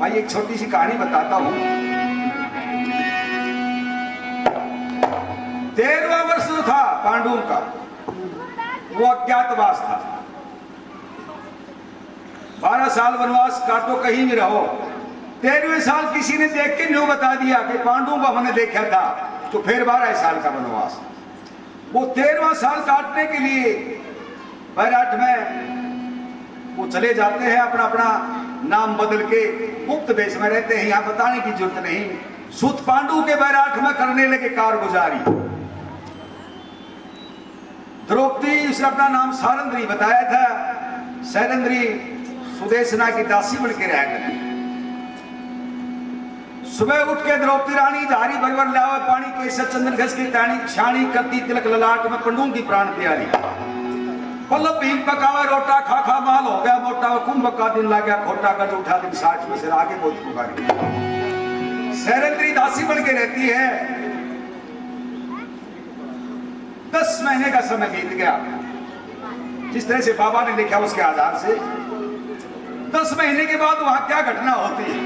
भाई एक छोटी सी कहानी बताता हूं। 13वां वर्ष जो था पांडवों का, वो अज्ञातवास था। 12 साल वनवास काटो कहीं भी रहो। 13वें साल किसी ने देख के न्यू बता दिया कि पांडवों को हमने देखा था, तो फिर 12 साल का वनवास। वो 13वां साल काटने के लिए बैराठ में वो चले जाते हैं, अपना अपना नाम बदल के गुप्त वेश में रहते हैं, यहां बताने की जरूरत नहीं। सुत पांडु के बैराठ में करने लगे कारगुजारी। द्रौपदी, उसने अपना नाम सारंद्री बताया था। सैरंद्री सुदेशना की दासी बन के रह गई। सुबह उठ के द्रौपदी रानी झारी भरवर लावे पानी के चंदन घस की टाणी छाणी करती तिलक ललाट में पंडू की प्राण प्यारी। पल्लव भीम पकावा रोटा खा खा माल हो गया मोटा, कुंभ का दिन ला गया खोटा का, उठा दिन 60 में से आगे बहुत पुकारी। सैरंद्री दासी बन के रहती है। 10 महीने का समय बीत गया। जिस तरह से बाबा ने लिखा उसके आधार से 10 महीने के बाद वहां क्या घटना होती है।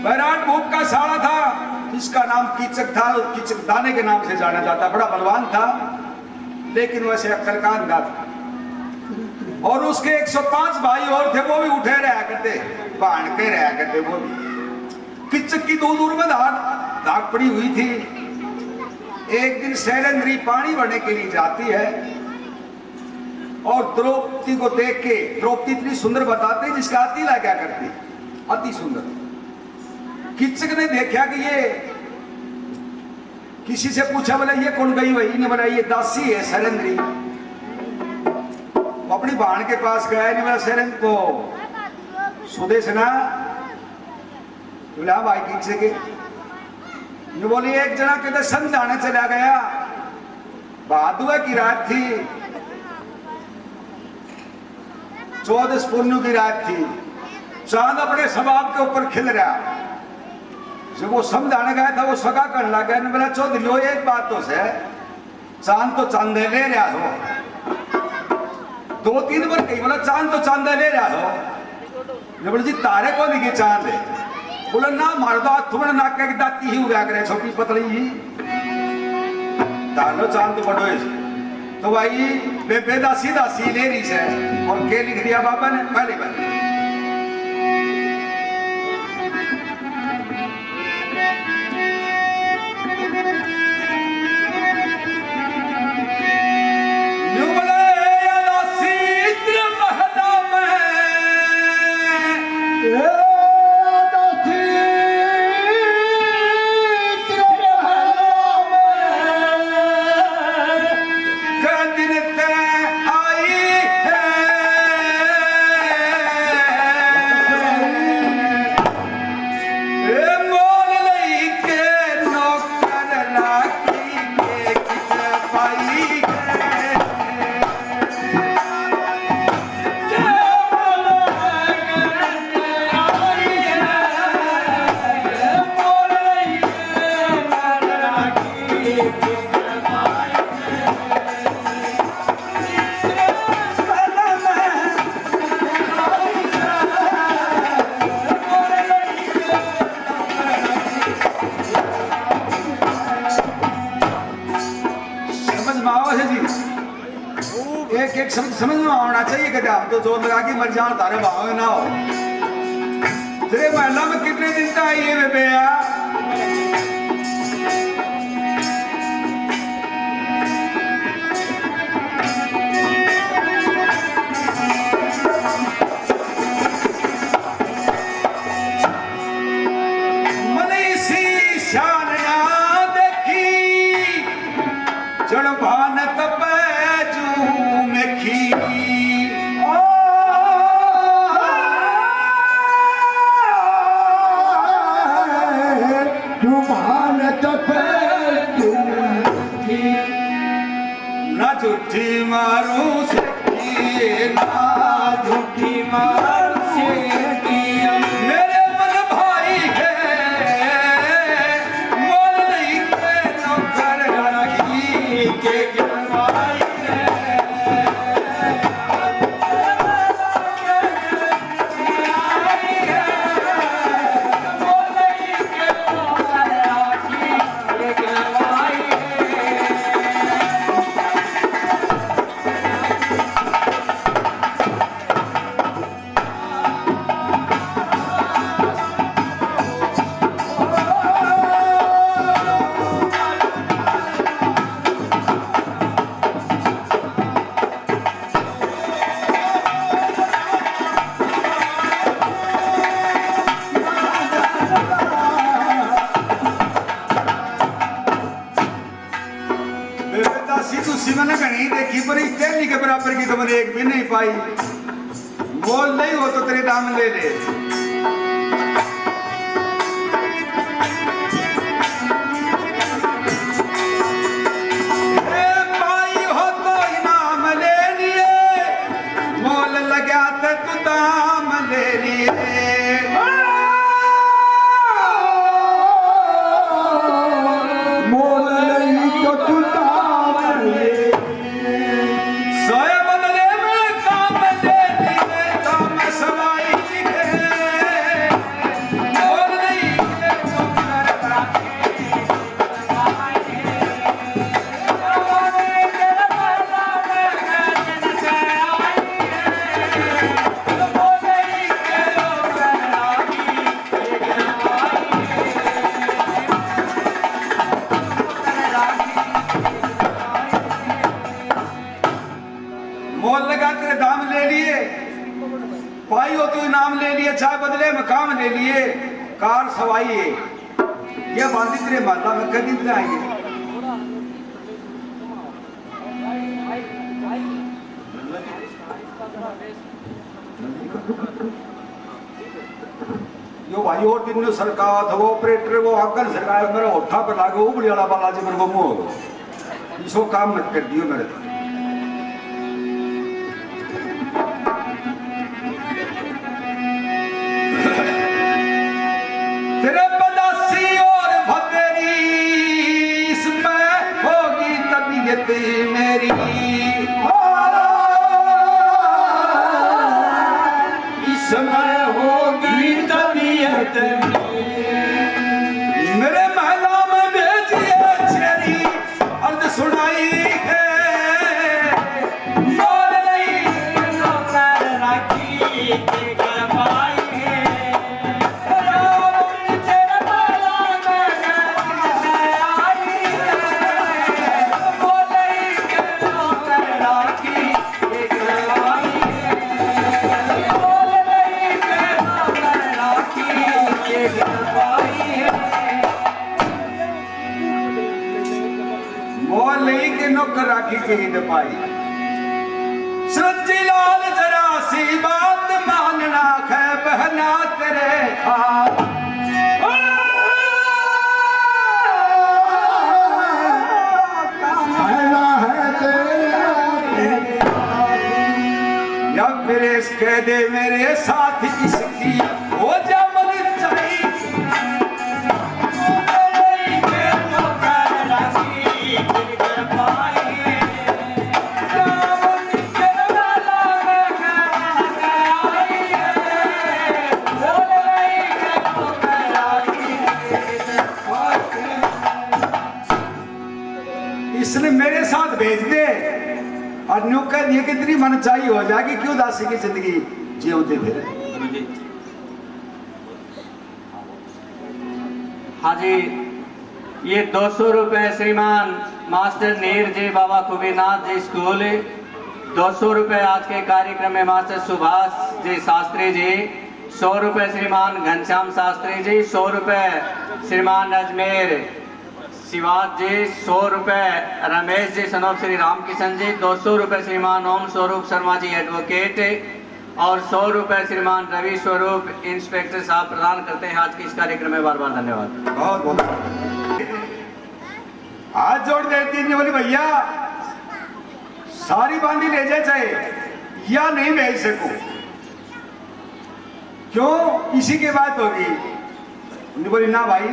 बैराट भूप का साड़ा था, जिसका नाम कीचक था, कीचक दाने के नाम से जाना जाता। बड़ा बलवान था, लेकिन वैसे अक्कल का अंधा था। और उसके 105 भाई और थे, वो भी उठे रहा करते, बांध के रहा करते। वो भी कीचक की दूर दूर में दाग पड़ी हुई थी। एक दिन सैरंद्री पानी भरने के लिए जाती है और द्रौपदी को देख के, द्रौपदी इतनी सुंदर बताते जिसका अति ला क्या करती, अति सुंदर। कीचक ने देखा कि ये, किसी से पूछा, बोला ये कौन गई? वही ने बोला ये दासी है सैरंद्री। अपनी बहन के पास गया, नहीं बोला सैरंद्र को सुदेशना, बोला भाई कीचक ये बोली एक जना के समझाने चला गया। भादुआ की रात थी, 14 पुण्य की रात थी। चांद अपने स्वभाव के ऊपर खिल रहा। जब वो समझाने गया था, वो सगा करने लगा। बोला चौधरी लो एक बात तो से, चांद तो चांद ले रहा हो। 2-3 बार कही, बोला चांद तो चांद ले रहा हो। बोले जी तारे को दिखे चांद है। बोला ना मार दो तुम्हें नाक के दाती ही उड़ा करे छोटी पतली ही तालो चांद तो बड़ो। तो भाई बेदासी दासी ले रही है। और क्या लिख दिया बाबा ने पहले बार, समझ में आना चाहिए कि हम तो जोर लगा के मर जाओ, तारे भाव ना हो। तेरे महल्ला में कितने दिन का आई है बेबे? झूठी मारू से ना झूठी मारू से मेरे मन भाई है मोल नहीं के नौकर रखी के भाई है। पदासी तू सिमन घनी देखी पर इस तेली के बराबर की तो मैंने एक भी नहीं पाई। बोल नहीं हो तो तेरे दाम ले ले। पाई हो तो इनाम ले लिए, मोल लगा तो तू दाम ले लिए। मोल लगा तेरे दाम ले लिए, पाई हो तो इनाम ले लिए, चाय बदले मकाम ले लिए, कार सवाई है ये बांधी तेरे माता में कभी भी आएंगे। यो भाई और दिन सरकार वो ऑपरेटर वो आकर सरकार मेरा होठा पर लागो उबड़ी वाला बालाजी मेरे को मुंह इसको काम मत कर दियो मेरे। तेरे पदासी और भतेरी इसमें होगी तबीयत मेरी, इसमें होगी तबीयत मेरे महला में भेजिए चेरी अर्ध सुनाई है। बोल नहीं नौकर राखी के घर पाई नौकर राखी के हिंद पाई। सच्ची लाल जरा सी बात मानना है बहना तेरे खास, या मेरे कह दे मेरे साथ इसकी हो जा मन चाहिए। इसने मेरे साथ भेज दे और न्यू कह दिए कि तेरी मन चाहिए हो जाएगी, क्यों दासी की जिंदगी जियोते फिर। हाँ जी, ये 200 रुपए श्रीमान मास्टर नीर जी बाबा कुबीनाथ जी स्कूल, 200 रुपए आज के कार्यक्रम में मास्टर सुभाष जी शास्त्री जी, 100 रुपए श्रीमान घनश्याम शास्त्री जी, 100 रुपए श्रीमान अजमेर शिवाज जी, 100 रुपए रमेश जी सनोप श्री रामकिशन जी, 200 रुपए श्रीमान ओम स्वरूप शर्मा जी एडवोकेट और 100 रुपए श्रीमान रवि स्वरूप इंस्पेक्टर साहब प्रदान करते हैं आज के इस कार्यक्रम में। बार बार धन्यवाद। बहुत बहुत हाथ जोड़ देती नहीं बोली भैया सारी बांधी ले जाए चाहे या नहीं भेज सकूं, क्यों इसी के बात होगी। बोली ना भाई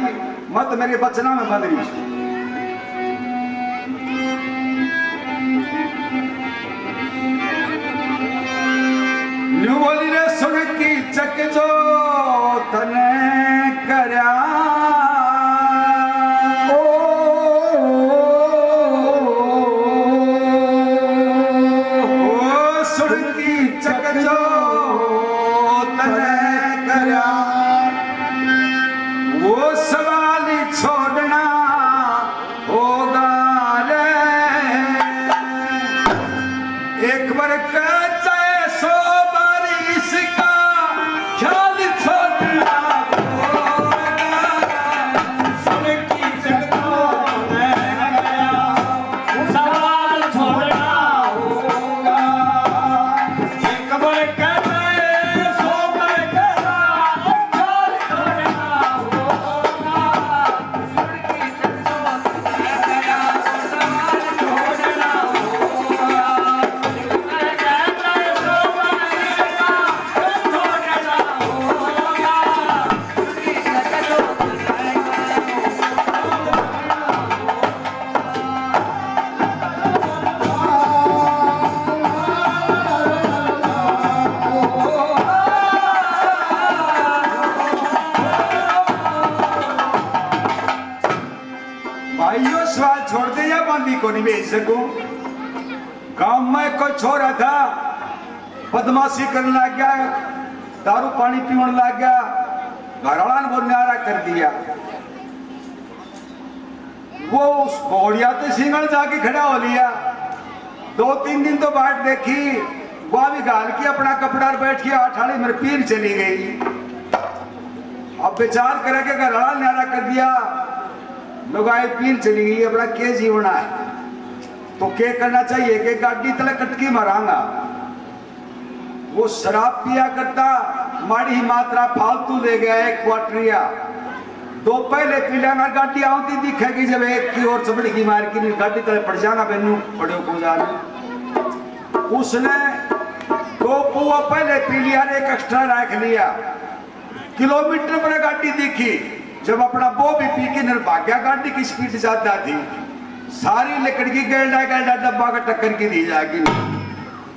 मत मेरे बचना में बंद रही। न्यू बोली रे सुन की चक जो तने करया सुन की चक जो तने करया वो सवाल छोड़ना भाइयों सवाल छोड़ दे या बांधी को नहीं भेज सकूं। गांव में कोई छोरा था, बदमाशी करने लग गया, दारू पानी पीने लग गया, घरवाला ने वो न्यारा कर दिया। वो उस बोड़िया तो सिंगल जाके खड़ा हो लिया। 2-3 दिन तो बाट देखी, वह भी गाल की अपना कपड़ा बैठ के आठाली मेरे पीर चली गई। अब विचार करे के घरवाला न्यारा कर दिया, लोग आए पीर चली गई, अपना के जीवना है तो क्या करना चाहिए कि गाड़ी तले कटकी मारांगा। वो शराब पिया करता, माड़ी मात्रा फालतू ले गया 1 क्वार्टरिया। 2 पहले पी लेना, गाड़ी आती दिखेगी जब एक की और चबड़ी की मार की गाड़ी तले पड़ जाना बेनू पड़े को जाने। उसने 2 पुआ पहले पी लिया, 1 एक्स्ट्रा रख लिया। किलोमीटर पर गाड़ी दिखी, जब अपना वो भी पी के निर्भाग्या, गाड़ी की स्पीड ज्यादा थी, सारी लकड़ी की गैल्डा गैल्डा डब्बा का टक्कर की दी जाएगी।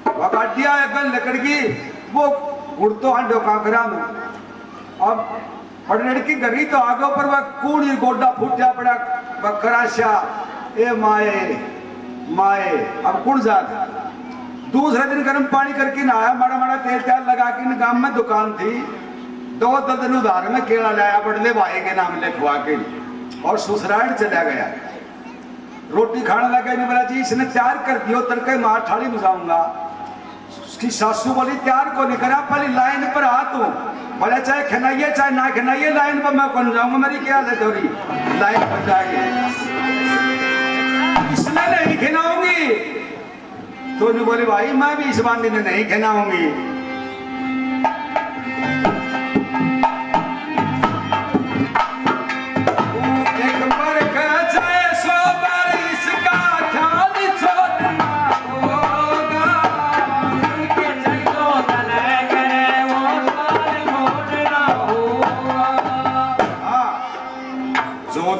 वह गाड़िया लकड़ की वो उड़ तो हांडो कांकरा में। अब पड़ने की गरी तो आगे पर वह कूड़ी गोडा फूटा पड़ा, वह कराशा ए माए माए। अब कुड़ जाता। दूसरे दिन गर्म पानी करके नहाया, माड़ा माड़ा तेल त्याल लगा के गांव में दुकान थी, 2 दिन उधार में केला लाया, बड़ले भाई के नाम लिखवा के और ससुराल चला गया। रोटी खाने लगा, नहीं बोला जी इसने तैयार कर दियो, तड़के मार थाली में जाऊंगा। उसकी सासू बोली तैयार को नहीं करा, पहले लाइन पर आ तू। बोला चाहे खनाइए चाहे ना खनाइए, लाइन पर मैं कौन जाऊंगा, मेरी क्या हालत हो रही, लाइन पर जाएगी। इसने नहीं खिलाऊंगी तो नहीं बोली भाई मैं भी इस बांधी में नहीं खिलाऊंगी।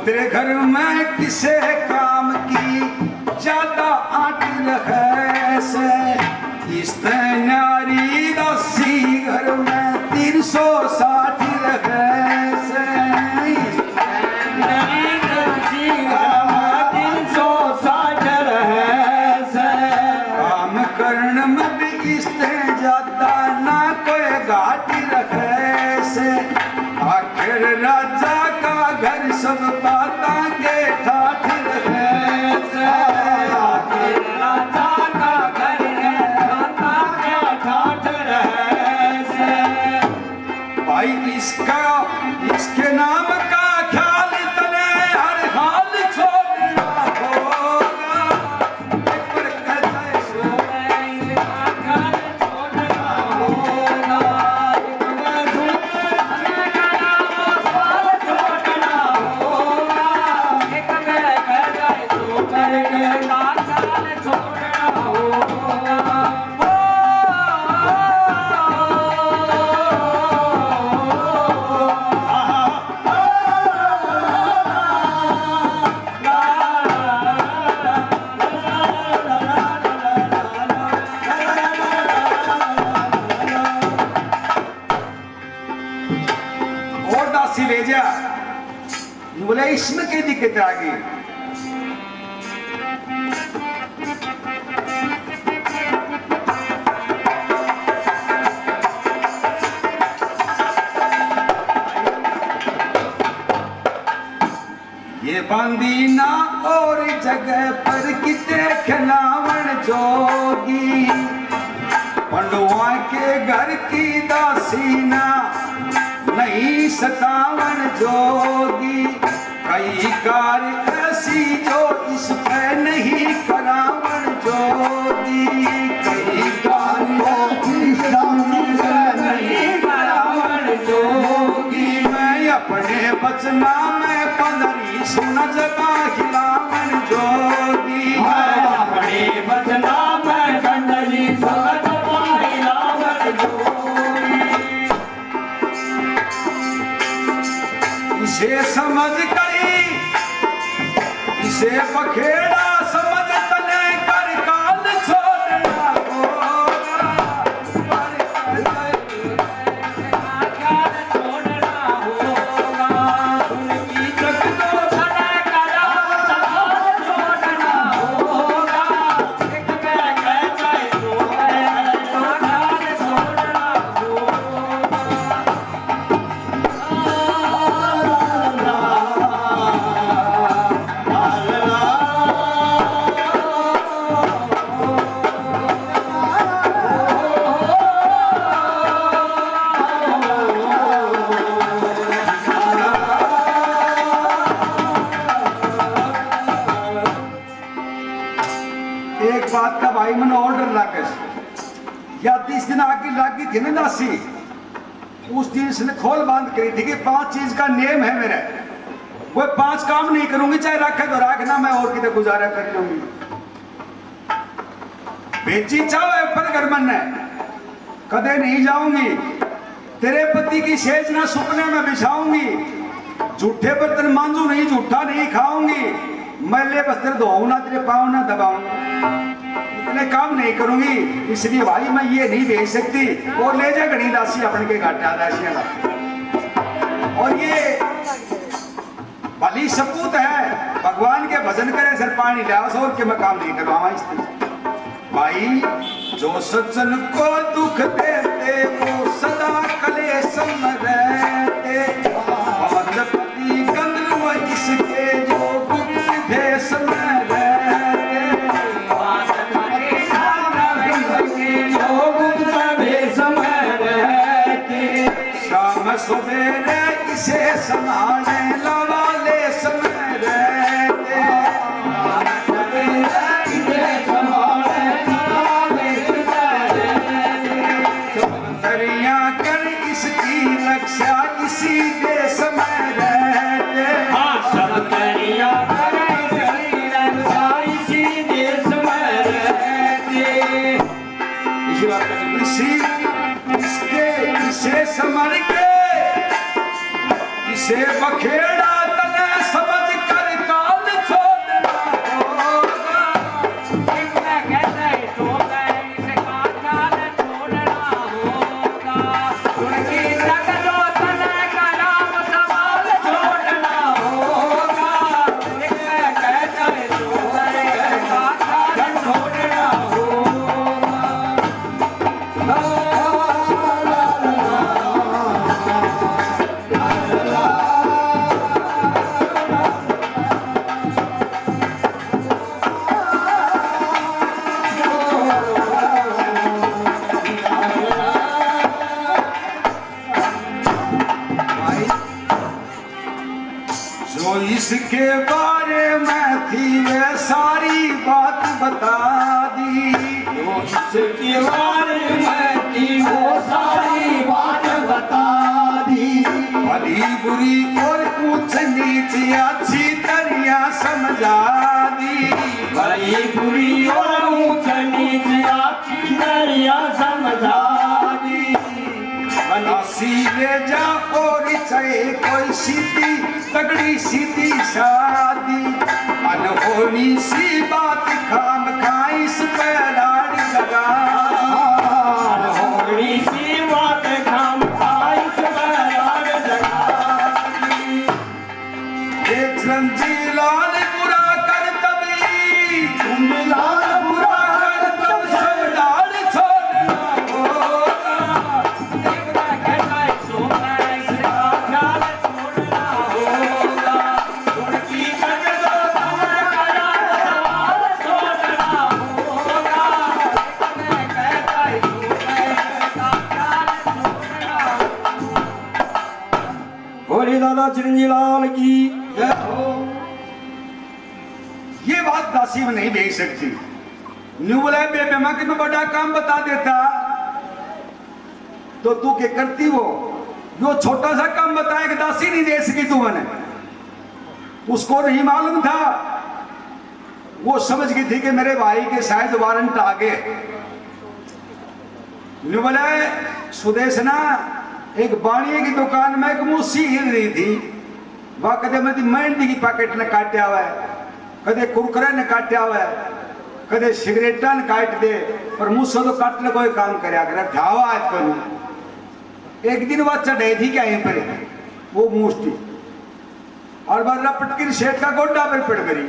तेरे घर में किसे काम की ज्यादा आट रखे से, इस नारी दासी घर में 360 रखे से। काम करने में भी इससे ज्यादा ना कोई घाटी रखे से। आखिर राजा का घर सब पाता के ठाठ रहे से। आखिर राजा का घर पाता के ठाठ रहे से। भाई इसके नाम का ख्याल तने हर हाल छोड़ना होगा। एक पर कहता है सोने का ख्याल छोड़ना होगा। और दासी ले जा, बोले इसमें क्या दिक्कत आ गई। ये बांधी ना और जगह पर किते खिलावन जोगी, पंडुआ के घर की दासी ना नहीं सतावन जोगी। कई कार ऐसी जो इस पे नहीं करावन जोगी। कई कार नहीं करावन जोगी। मैं अपने बचना में 15 सुन जगा खिलावन जोगी। मैं अपने बचना में 15 सुन जगा खिलावन जोगी। इसे समझ गई, इसे पखेड़ा समझ तले कर काल छोड़ना होगा। ख्याल छोड़ना होगा। उनकी जग तो खड़ा करा बात का भाई मैंने ऑर्डर लाके या 30 दिन आगे लागी थी ना दासी, उस दिन इसने खोल बांध करी थी कि 5 चीज का नेम है मेरा, वो 5 काम नहीं करूंगी, चाहे रखे तो रखना, मैं और कितने गुजारा कर लूंगी। बेची चाहे पर घर मन है, कदे नहीं जाऊंगी, तेरे पति की सेज ना सुपने में बिछाऊंगी, झूठे बर्तन मांजू नहीं, झूठा नहीं खाऊंगी, मैले बस्तर धोऊ ना, तेरे पाँव ना दबाऊं, इतने काम नहीं करूंगी, इसलिए भाई मैं ये नहीं भेज सकती। और ले जा घड़ी दासी अपने के घाटा दासियां का। और ये भली सपूत है, भगवान के भजन करे सर पानी ले और के मैं काम नहीं करवाऊंगा। इस भाई जो सज्जन को दुख देते वो सदा कलेश में रहते, गंधर्व इसके जो गुप्त भेष में रहते, जो गुप्त भेष में रहते, शाम सवेरे इसे संभाले लवाले समय रहते, इसी देश में रहते, सब तैयार इसी देश में रहते, इसी बात का इसी इसके इसे समझ के इसे बखेड़ा तने समझ कर काल छोड़ना होगा, इतना कहता है तो इसे काल छोड़ना होगा, उनकी इसके बारे में थी वे सारी बात बता दी, तो इसके बारे में थी वो सारी बात बता दी, भली बुरी और कुछ नीच अच्छी तरह समझा दी, भली बुरी और कुछ नीच अच्छी तरह समझा दी, सीधे जा और चाहे कोई सीधी तगड़ी सीधी शादी, अनहोनी सी बात खाम खाई इस पे लाड़ लगा, अनहोनी सी बात खाम खाई इस पे लाड़ लगा, ये चंदी लाल बुरा कर तभी तुम लाल बुरा कर तब सब लाड़ छोड़ना होगा, दादा चिरंजी लाल की जय हो। ये बात दासी में नहीं भेज सकती, न्यू बोला बेबे मां कि मैं बड़ा काम बता देता तो तू क्या करती, वो जो छोटा सा काम बताया कि दासी नहीं दे सकी तू, मैंने उसको नहीं मालूम था, वो समझ गई थी कि मेरे भाई के शायद वारंट आ गए। न्यू बोला सुदेश ना एक बाणिये की दुकान में एक मूसी हिल रही थी, वह कदे मेरी मेहंदी की पैकेट ने काटा हुआ है, कदे कुरकुरे ने काटा हुआ है, कदे सिगरेटा ने काट दे, पर मुझसे तो काटने कोई काम करया करे ढावा आज को। एक दिन वह चढ़े थी क्या यहीं पर वो मूर्ति, और वह रपट कर सेठ का गोड्डा पर पड़ गई,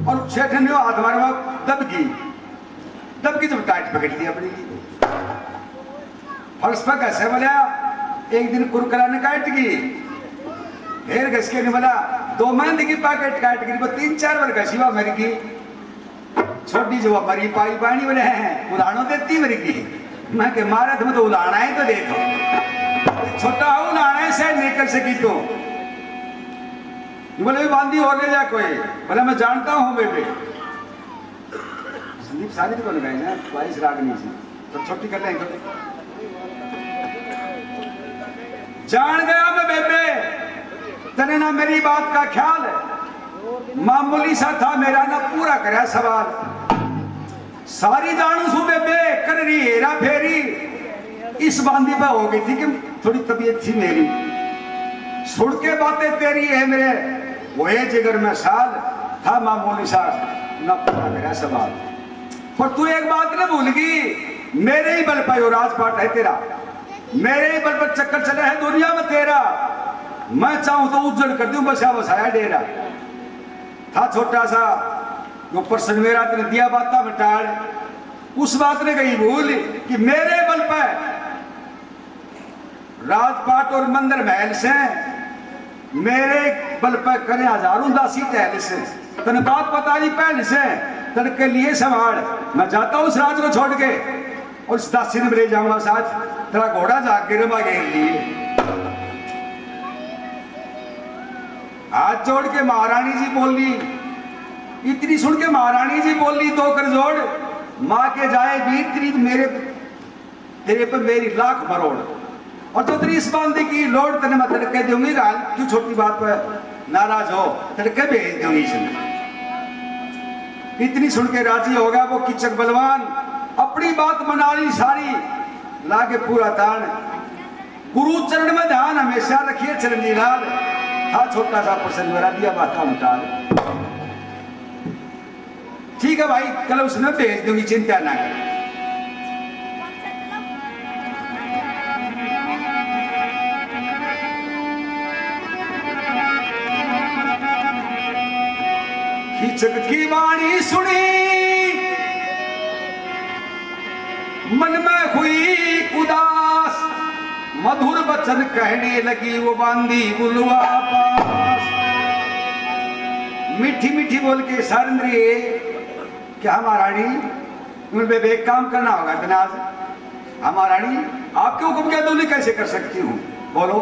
और सेठ ने हाथ मारा दब की जब टाइट पकड़ दी अपनी की फर्श पर कैसे बोला, एक दिन कुरकुरा ने काट गई, फिर घसके ने बोला 2 महीने की पैकेट काट गई, वो 3-4 बार घसीवा मर की, छोटी जो मरी पाई पानी बोले हैं उदाहरणों देती मर की, मैं के मारा तुम तो उदाहरण है तो देखो, छोटा हो उदाहरण है शायद नहीं कर सकी तो बोले भी बांधी और ले जा कोई, बोला मैं जानता हूँ बेबे, संदीप शादी तो लगाई ना 22 रागनी से तो छोटी कर लेंगे। जान गया मैं बेबे, तने ना मेरी बात का ख्याल है, मामूली सा था मेरा ना पूरा करा सवाल। सारी जानू सू बेबे कर रही हेरा फेरी, इस बांधी पे हो गई थी कि थोड़ी तबीयत थी मेरी। सुन के बातें तेरी है मेरे वो जिगर में साल था, मामूली सा ना पूरा करा सवाल। पर तू एक बात न भूल गई, मेरे ही बल पर राजपाट है तेरा, मेरे ही बल पर चक्कर चले है दुनिया में तेरा। मैं चाहूं तो उज्जड़ कर दूं बसा बसाया डेरा। था छोटा सा जो प्रश्न मेरा तेने दिया बाता में टाल, उस बात ने गई भूल कि मेरे बल पर राजपाट और मंदिर महल से, मेरे बल पर करे हजारों दासी टहल से। तने बात पता नहीं पहले से, तन के लिए संभाल। मैं जाता हूं उस राज को छोड़ के और उस दासी ने ले जाऊंगा साथ, तेरा घोड़ा जाके रमा घेर लिए। हाथ जोड़ के महारानी जी बोली, इतनी सुन के महारानी जी बोली दो कर जोड़, माँ के जाए बीतरी मेरे तेरे पर मेरी लाख मरोड़। और जो तेरी इस बांधी की लोड़ तने मैं तड़के दूंगी गाल, क्यों छोटी बात पर नाराज हो, तड़के भेज दूंगी इसमें। इतनी सुन के राजी हो गया वो किचक बलवान, अपनी बात मना ली सारी, लागे पूरा तान। गुरु चरण में ध्यान हमेशा रखिए चरणजी लाल। था छोटा सा प्रसंग मेरा दिया बात का उतार। ठीक है भाई, कल उसने भेज दूंगी, चिंता ना कर। खिचक की वाणी सुनी, मन में हुई उदास, मधुर वचन कहने लगी वो बांधी बुलवा पास। मीठी मीठी बोल के सरंद्री, क्या महारानी उनमें एक काम करना होगा तनाज। महारानी आपके हुक्म के दूनी कैसे कर सकती हूँ, बोलो।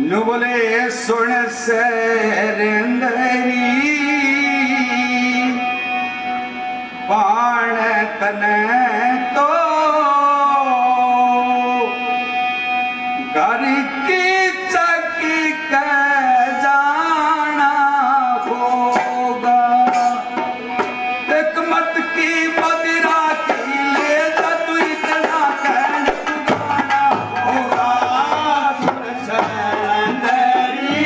नु बोले सुन सरंदरी, पाण तने तो घर की चक्की के जाना होगा। एक मत की मदिरा की ले जा तू इतना कहना होगा। सरंदरी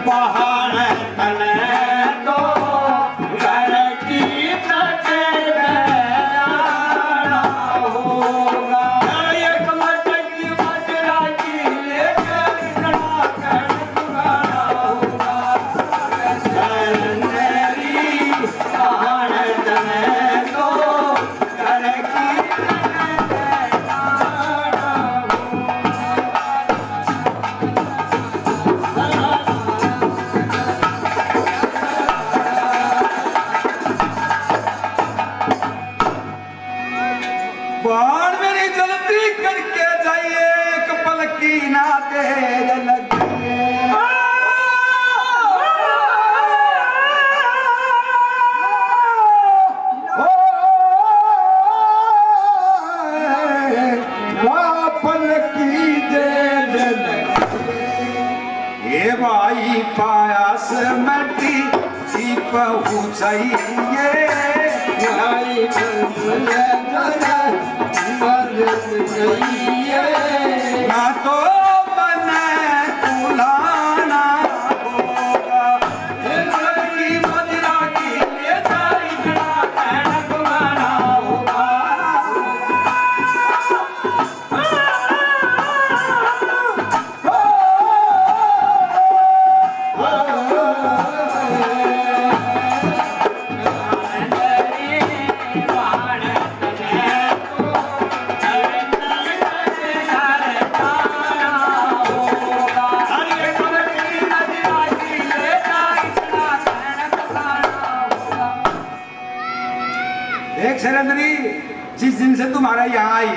पहाड़ तने तो घर की चक्की जाना होगा। एक मत की मदिरा की ले जा इतना कहना होगा। सरंदरी पहाड़ तने तो घर की बाण मेरी जल्दी करके जाइए, एक पल की ना देर लगिए। पल की देर लगिए। ये भाई पायास मटी पहुँचाइए। भाई ना तो मन तुलाना होगा। की मदिरा की ले जा इतना कहना तुम्हारा होगा। देख सरंदरी, जिस दिन से तुम्हारा यहाँ आई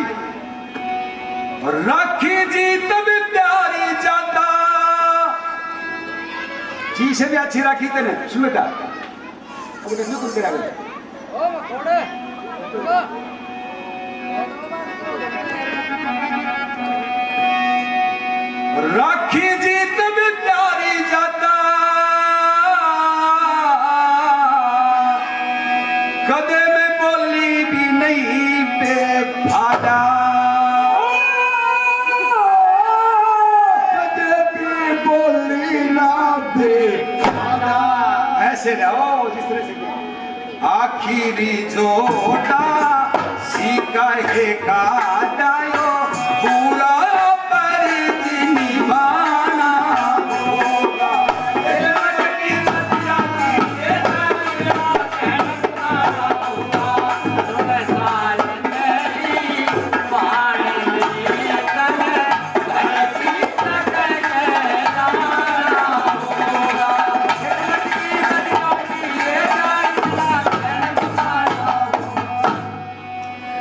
और राखी जी तब प्यारी जाता, जी से भी अच्छी राखी तेने। सुन बेटा, अब देखो तुम तेरा बेटा राखी जीत भी प्यारी जाता कदे में बोली भी नहीं बेफादा कदे भी बोली ना बेफादा। ऐसे रहो जिस तरह से आखिरी जोड़ा सीका है का दायो पूरा निभाना होगा।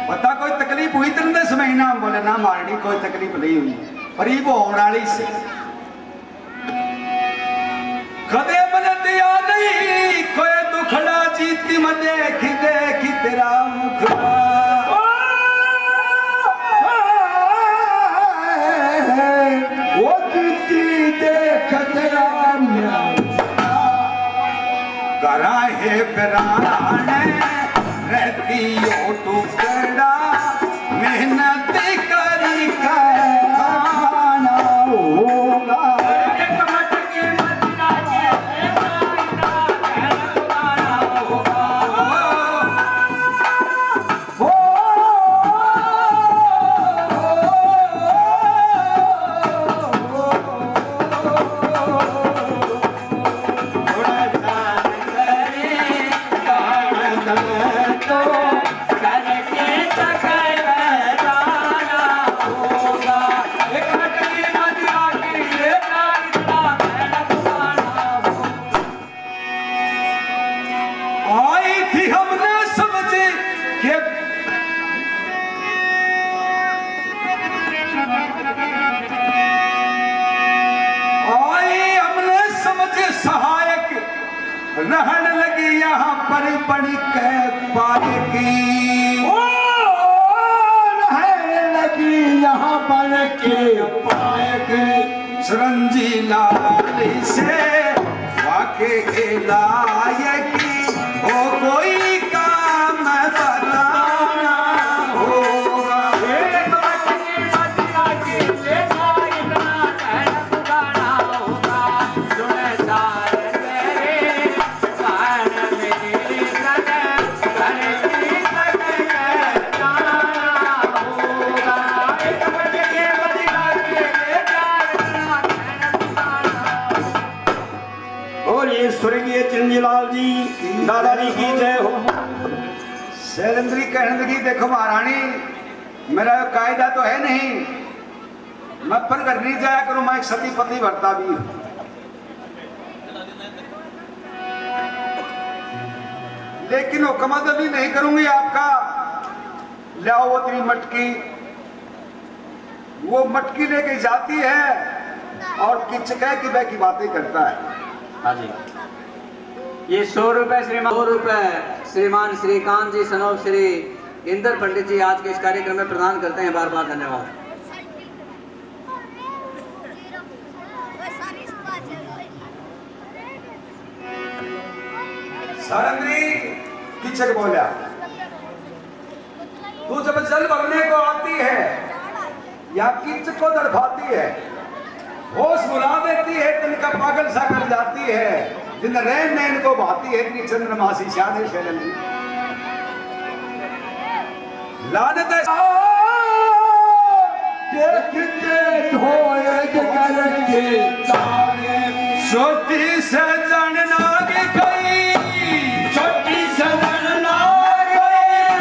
पता कोई तकलीफ हुई तो दस महीना बोले ना मारनी कोई तकलीफ नहीं हुई पर ये वो होने वाली से कदे मन दिया नहीं कोई दुखड़ा जीती मैं देखी देखी तेरा मुखड़ा वो जीती देख तेरा करा है बराने रहती हो टुकड़ा मेहनत करी खाना होगा। रहन लगी यहाँ पर बड़ी कह पाएगी रहन लगी यहाँ पर के पाएगी सरंजी लाल से वाके के लायकी हो कोई काम बताना होगा। स्वर्गीय चिरंजीलाल जी दादाजी की जय हो। शैलेंद्री कहने लगी देखो महारानी मेरा कायदा तो है नहीं मैं पर घर नहीं जाया करूं मैं एक सती पति भरता भी हूं लेकिन हुक्म भी नहीं करूंगी आपका लाओ वो तेरी मटकी वो मटकी लेके जाती है और किचकै की बह की बातें करता है। हाँ जी ये 100 रुपए श्रीमान 100 रुपए श्रीमान श्रीकांत जी सनोप श्री इंद्र पंडित जी आज के इस कार्यक्रम में प्रदान करते हैं बार बार धन्यवाद। सारंगी किचक बोला तू जब जल भरने को आती है या किचक को तड़फाती है होश बुला देती है तिनका पागल सा कर जाती है जिन रैन नैन को भाती है इतनी चंद्रमासी शान है शैलेंद्री लानत है देखते ढोए करके तारे छोटी सजन नाग गई छोटी सदन नाग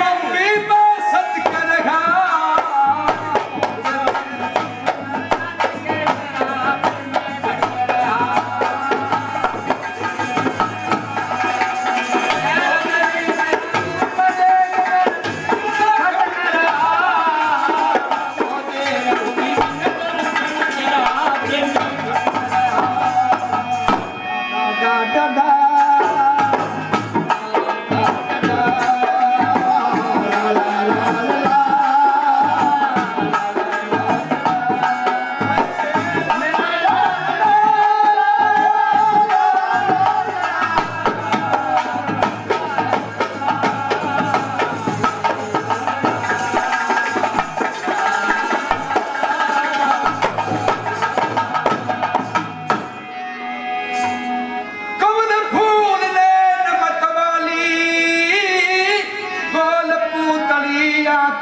मम्मी बासत कर घा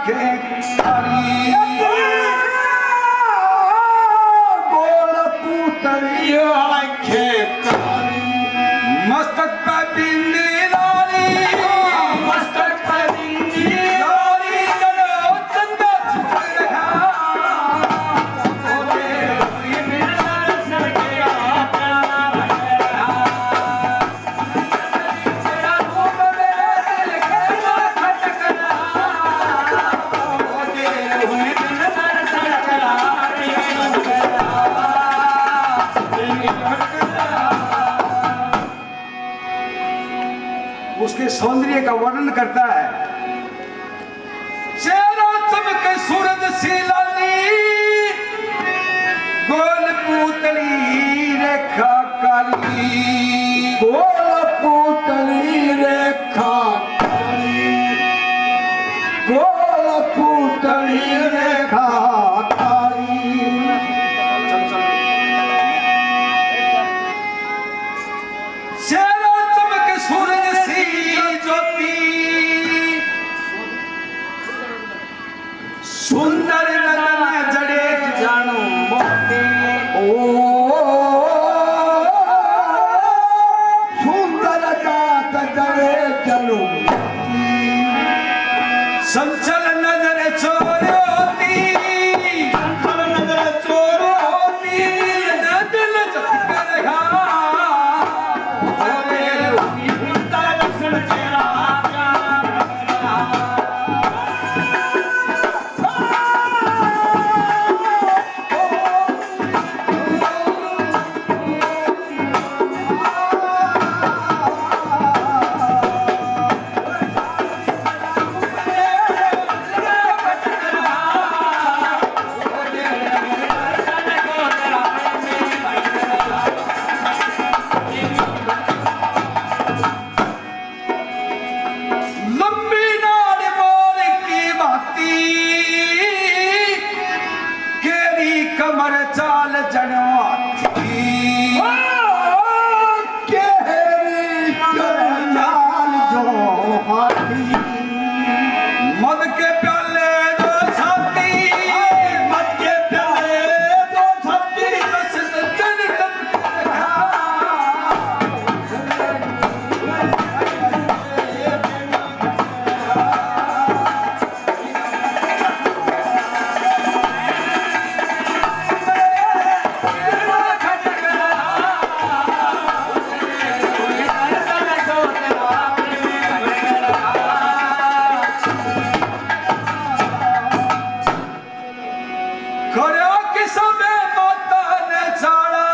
आंखें काली गोल पूतली आंखें काली मस्तक पे बिंदी लाली मस्तक पे बिंदी लाली चलो चंदा चित्रहा उसके सौंदर्य का वर्णन करता है। चेहरा चमके सूरज सी लाली गोल पूतली रेखा काली गोल पूतली रेखा काली गोल पूतली रेखा काली चेहरा चमके सूरज सी ज्योति सुंदर नदन जड़े जानू मोती सुंदर गात जड़े चलू संचल नजर चोर होती नजर चोर होती दिल चटकर घा लंबी नाड़ मोर की भांति केरी कमर चाल जनवाती केहरी करनाल जो हाथी मद के प्याले दो छाती मत के प्याले दो छत्ती रस तन तन घा खड़ा किस्म माता ने छाड़ा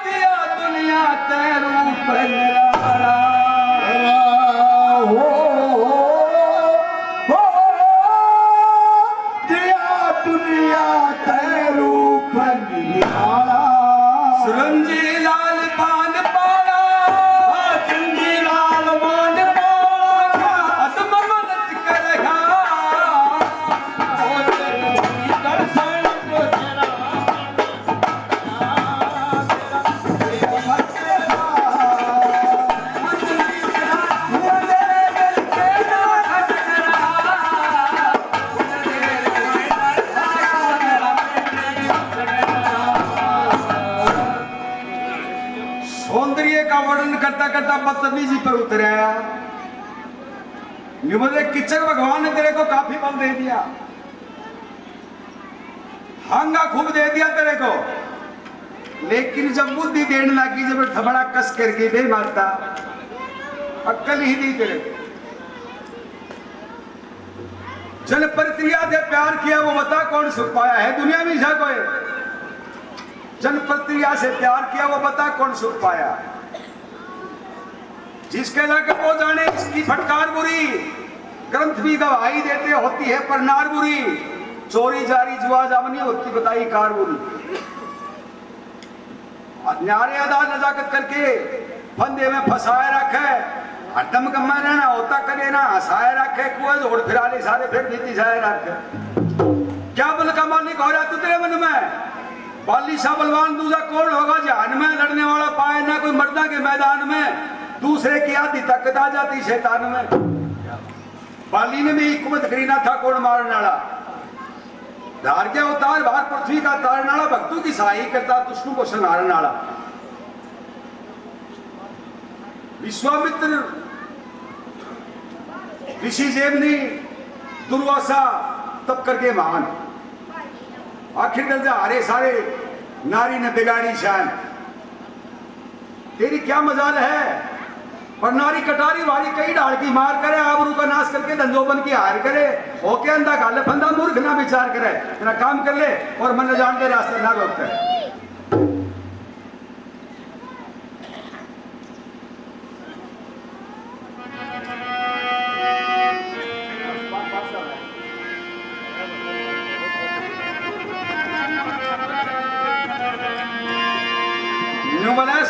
दिया दुनिया ते रूप निराला हो दिया दुनिया ते रूप निहारा सुरंजी लाल पान पाड़ा चंदी लाल मान पाला अदम मनत करगा दर्शन को तेरा सौंदर्य का वर्णन करता करता बदतमीजी पर उतर आया। बोले किचक भगवान ने तेरे को काफी बल दे दिया, हंगा खूब दे दिया तेरे को, लेकिन जब बुद्धि देने लगी, जब थबड़ा कस करके दे मारता, अक्कल ही नहीं तेरे को। जन प्रक्रिया से प्यार किया वो बता कौन सुख पाया है दुनिया में जा कोई। जन प्रक्रिया से प्यार किया वो बता कौन सुख पाया। जिसके लगे वो जाने इसकी फटकार बुरी, ग्रंथ भी गवाही देते होती है पर नार बुरी, चोरी जारी जुआ जामनी होती बताई कार बुरी। न्यारे अदा नजाकत करके फंदे में फंसाए रखे, हरदम कमा रहना होता करे ना, हंसाए रखे कुआ जोड़ फिराले सारे फिर बीती जाए रखे। क्या बल का मालिक हो रहा तू तेरे मन में? बाली शाह बलवान दूसरा कौन होगा जहान में? लड़ने वाला पाए ना कोई मर्दा के मैदान में, दूसरे की आधी ताकत आ जाती शैतान में। बाली ने भी हिकमत करीना था कौन मारने वाला धार के अवतार भार पृथ्वी का तारने वाला भक्तों की सहाय करता दुष्टों को संहारने वाला विश्वामित्र ऋषि जेमनी दुर्वासा तब करके महान आखिर दर्जा हारे सारे नारी ने बिगाड़ी शान तेरी क्या मजाल है पर नारी कटारी वारी कई डाल की मार करे आबरू का नाश करके धंधोबन की हार करे ओके अंधा गाले फंदा मूर्ख ना विचार करे तेरा काम कर ले और मन जान के रास्ते ना रोक करे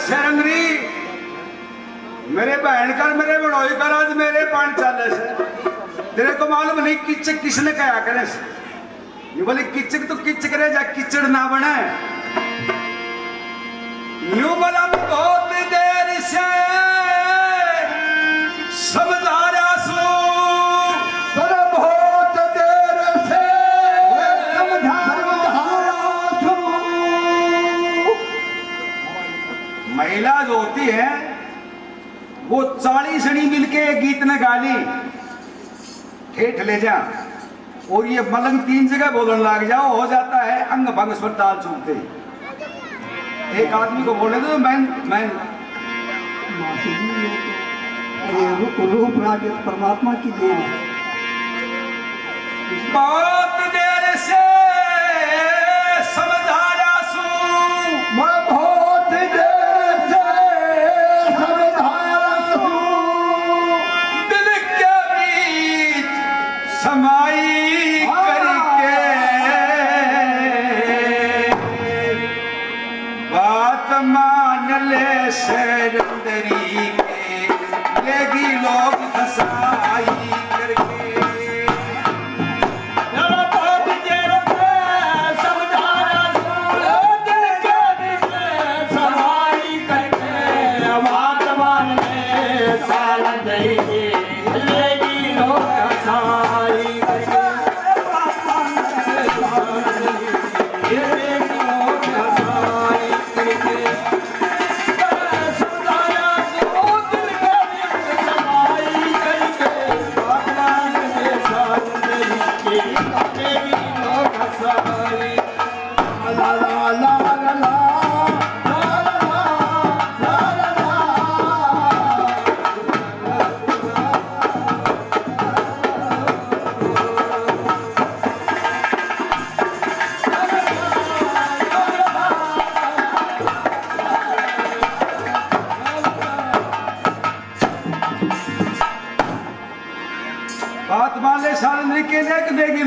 शरंगरी मेरे बहन कर मेरे बड़ोई कर आज मेरे पान चाले से तेरे को मालूम नहीं किचक किसने कहा करे ये बोले किचक तो किच करे जा किचड़ ना बने यूं बोला बहुत देर से समझारा सो बहुत देर से महिला जो होती है वो 40 जनी मिलके एक गीत ने गा ली ठेठ ले जा और ये मलंग 3 जगह बोलने लग जाओ हो जाता है अंग भंग स्वर ताल चूमते एक आदमी को बोले तो मैं रूप राग परमात्मा की देन है बहुत देर से समझाया सू मैं बहुत देर समाई करके बात मान ले शरंदरी के लेगी लोग फसाई करके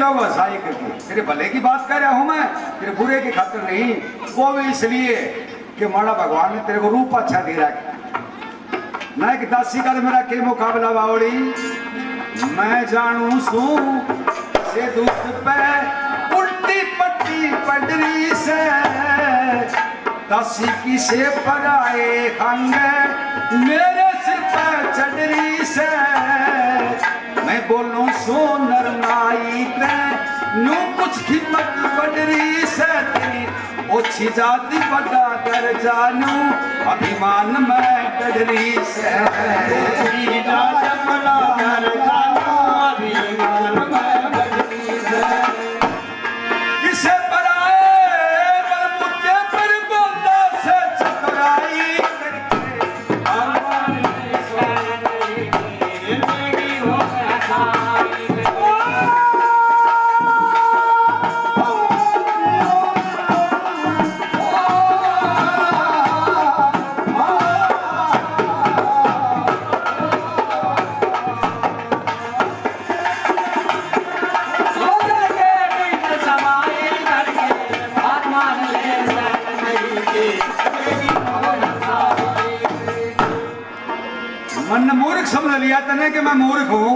लोग हंसाई करके तेरे भले की बात कर रहा हूं मैं तेरे बुरे की खातिर नहीं वो भी इसलिए कि माड़ा भगवान ने तेरे को रूप अच्छा दे रखा मैं कि दासी का मेरा के मुकाबला बावड़ी मैं जानू सू से दूध पे उल्टी पट्टी पडरी से दासी की से पराए खंग मेरे सिर पर चढ़री से मैं बोलूं सो नरमाई नू कुछ कीमत बडरी से तेरी ओछी जाति बड़ा कर जानू अभिमान में डरी से किसे पराए बलबूते पर बोलना से चतुराई मन मूर्ख समझ लिया तने कि मैं मूर्ख हूं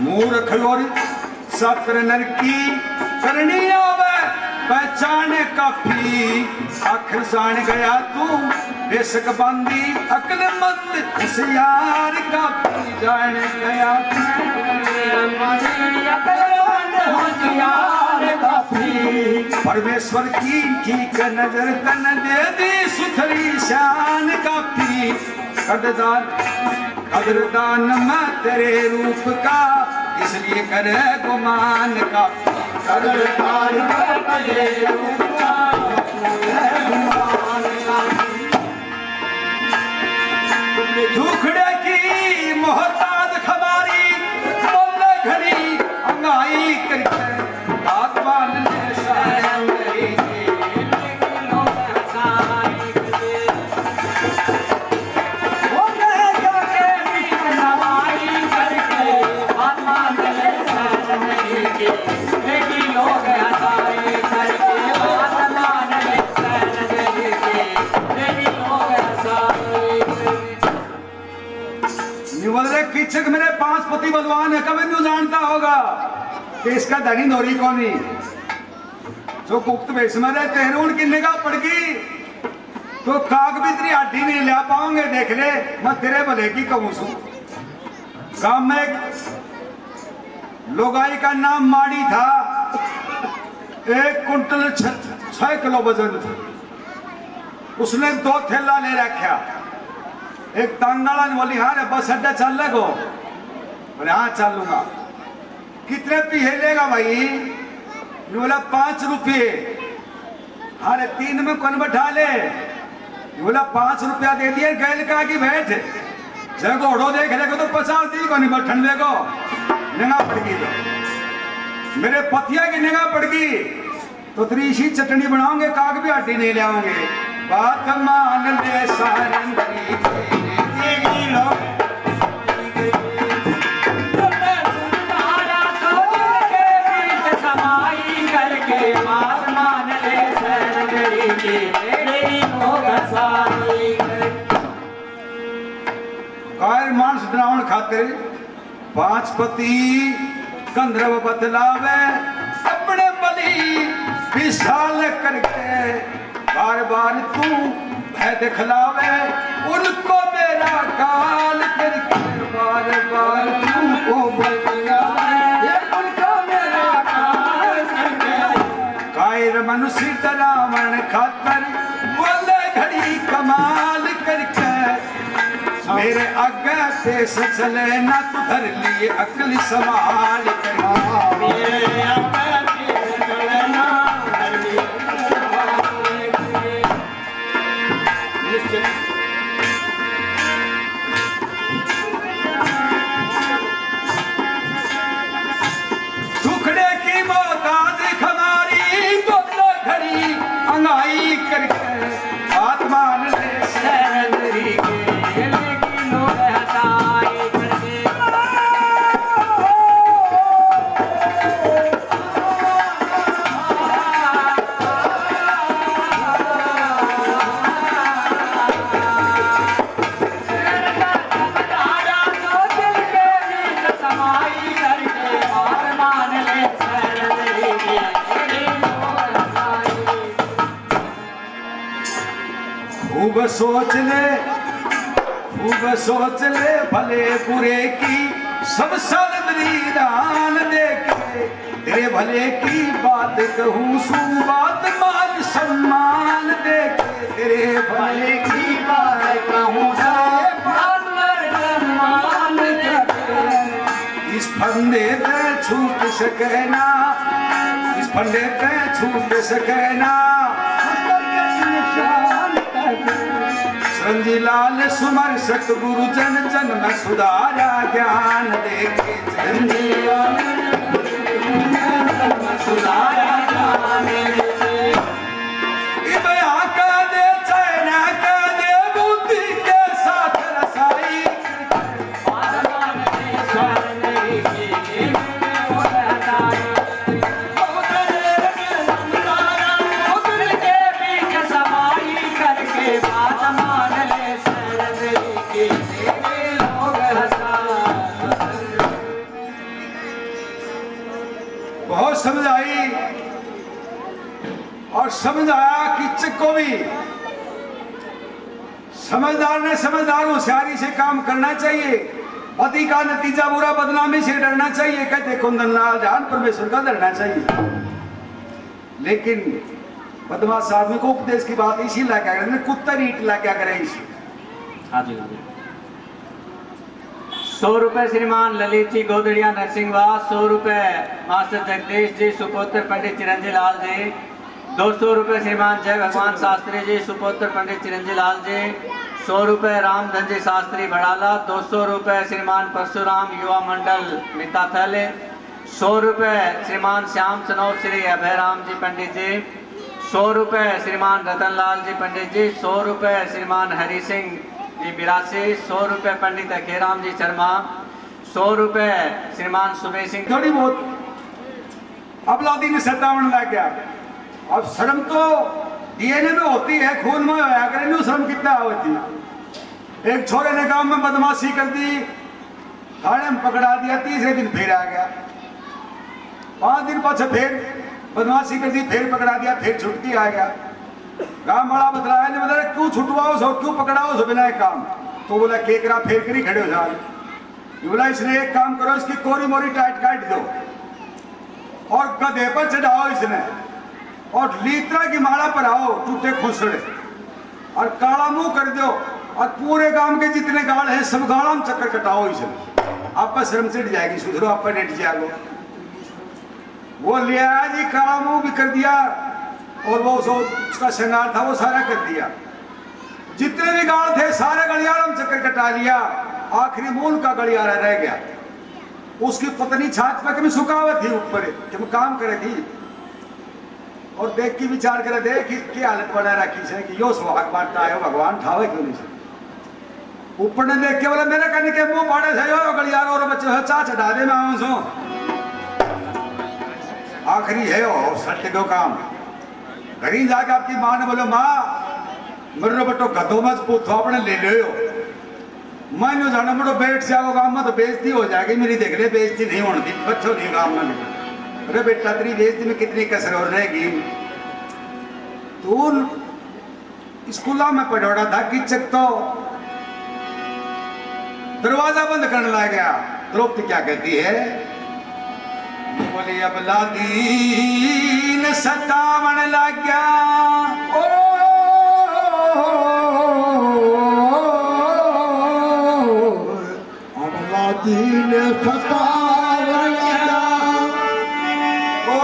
मूर्ख और सत्र नर की करनी आवे पहचान काफी आखिर जान गया तू बेशक बंदी अकल मंद होशियार काफी जान गया तू परमेश्वर की ठीक नजर तन दे दी सुथरी शान काफी कदरदान मैं तेरे रूप का इसलिए करे गुमान का कदरदान मैं तेरे रूप का दुखड़े की मोहताज खबारी बोले घड़ी अंगाई करके आत्मा ने किचक मेरे 5 पति बलवान है कभी नहीं जानता होगा कि इसका धनी नौरी कौन ही जो गुप्त वेश में रहते हैं उनकी निगाह पड़ गई तो काग भी तेरी हड्डी नहीं ले पाओगे देख ले मैं तेरे भले की कहूं सू गांव में एक लोगाई का नाम माड़ी था 1 कुंटल 6 किलो वजन था उसने 2 थैला ले रखा एक तांगाला ने बोली हाँ रे बस अड्डा चल लगो बोले हाँ चलूंगा कितने पीछे लेगा भाई बोला 5 रुपये हाँ रे 3 में कौन बैठा ले बोला 5 रुपया दे दिए गैल का की बैठ जब घोड़ो देख लेगा तो 50 दी को नहीं बैठन लेगो निगाह पड़ गई तो मेरे पतिया की निगाह पड़ गई तो तेरी इसी चटनी बनाओगे काग भी हड्डी नहीं ले आओगे बात मान ले सारी कायर मानस ड्रावण खातिर 5 पति कंधरव बतलावे अपने बली विशाल करके बार बार तू भय दिखलावे उनको मेरा काल करके बार बार तुमको बतलावे उनको मेरा काल करके कायर मनुष्य डरावण खातर बोले घड़ी कमाल करके मेरे आगे पेश चले ना तू धर लिए अकल संभाल करके मेरे आगे पेश चले ना धर लिए टुकड़े की मोहताज हमारी बोलो घड़ी अंगाई करके आत्मा ने सहरी के लेकिन लोग हंसाई करके खूब सोच ले भले बुरे की सब सदरीदान देखे तेरे भले की बात कहूँ सू बात मान सम्मान देखे तेरे भले की बात कहूँ सम्मान देखे इस फंदे पे छूट सके ना इस फंदे पे छूट सके ना रंजीलाल सुमर सतगुरु जन जन में सुधारा ज्ञान देखे सुधारा ज्ञान का दे चैना का दे बुद्धि के साथ रसाई बहुत समझ आई और समझ आया कि चिक्को भी समझदार ने समझदार होशियारी से काम करना चाहिए पति का नतीजा बुरा, बदनामी से डरना चाहिए। कहते कुंदन जान परमेश्वर का डरना चाहिए। लेकिन बदमाश आदमी को उपदेश की बात इसी ला क्या करें, कुत्ता रीट ला क्या करें इसी। हाँ जी, हाँ जी। 100 रुपए श्रीमान ललित जी गोदड़िया नरसिंहवास। 100 रुपए मास्टर जगदीश जी सुपोत्र पंडित चिरंजी लाल जी। 200 रुपए श्रीमान जय भगवान शास्त्री जी सुपोत्र पंडित चिरंजी लाल जी। 100 रुपए रामधन जी शास्त्री बड़ाला। 200 रुपए श्रीमान परशुराम युवा मंडल मिताथल। 100 रुपए श्रीमान श्याम सनौर श्री अभयराम जी पंडित जी। 100 रुपए श्रीमान रतनलाल जी पंडित जी। 100 रुपए श्रीमान हरि सिंह जी बिरासी। 100 रुपए पंडित अखेराम जी शर्मा। 100 रुपए श्रीमान सुमेश सिंह। थोड़ी बहुत अपलादी ने 57 लग गया। अब शर्म तो डीएनए में होती है, खून में होया करे, न्यू शर्म कितना होती। एक छोरे ने गांव में बदमाशी कर दी, थाने में पकड़ा दिया, तीसरे दिन फिर आ गया। 5 दिन पीछे फिर बदमाशी कर दी, फिर पकड़ा दिया, फिर छुटकी आ गया। गांव बड़ा बतलाया ने बताया क्यों छुटवाओ सो, क्यों पकड़ाओ सो बिना एक काम। तो बोला केकरा फेर करी खड़े हो जाओ। बोला इसने एक काम करो, इसकी कोरी मोरी टाइट काट दो और गधे पर चढ़ाओ इसने, और लीतरा की माला पर आओ टूटे खुसड़े, और काला मुंह कर दो, और पूरे गांव के जितने गाड़ हैं सब गाड़ा में चक्कर कटाओ इसने। आपका शर्म चिढ़ जाएगी, सुधरो, आपका डेट जाएगा। वो ले आया जी, काला मुंह भी कर दिया, और वो उसका श्रृंगार था वो सारा कर दिया। जितने भी गाड़ थे सारे गलियारों में चक्कर कटा लिया, आखिरी मूल का गलियारा रह गया। उसकी पत्नी छाछ पे में सुखावत थी ऊपर कि मैं काम करेगी, और देख के विचार करे देख की हालत बना रखी से कि यो सुहाग बांटना आयो भगवान ठावे क्यों नहीं से। ऊपर ने देख के बोला मेरे कहने के मुंह पाड़े से यो गलियारो और बच्चे चा चढ़ा दे मैं आऊं सो। आखिरी है वो सत्य को काम। घरी जाके आपकी माँ ने बोलो माँ मेरे बटो गधो मत पूछो अपने ले लो। मैं नो जाना बटो बैठ जाओ गाँव में तो बेइज्जती हो जाएगी मेरी, देख ले बेइज्जती नहीं होनी थी, बच्चों नहीं गाँव में। अरे बेटा तेरी बेइज्जती में कितनी कसर हो रहेगी। तू स्कूल में पढ़ोड़ा था कि चक तो दरवाजा बंद करने लग गया। द्रौपदी क्या कहती है, बोली अब लादीन 57 लग गया। ओ अब लादीन 57 लग गया। ओ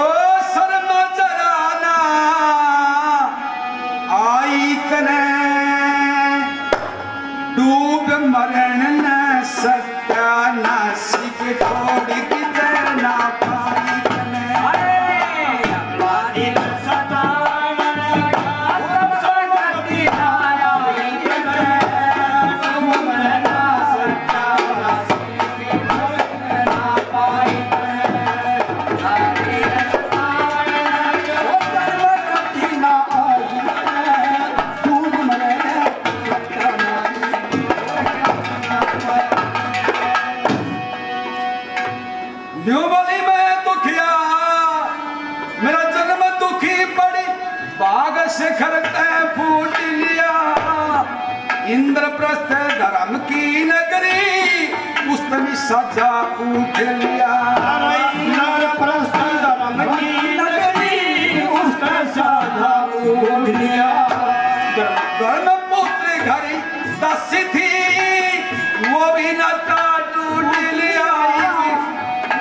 शर्म जराना आई कने डूब मरण न सत्यानाशी के छोड़ की ना पाई कने। न्यूबली में दुखिया मेरा जन्म दुखी पड़ी, बाग शिखर तय फूट लिया। इंद्रप्रस्थ धर्म की नगरी पुस्तमी सजा उठ लिया। इंद्रप्रस्थ धर्म की नगरी उसका सजा उठ लिया। धर्मपुत्र घरी 10 थी वो भी नता टूट लिया।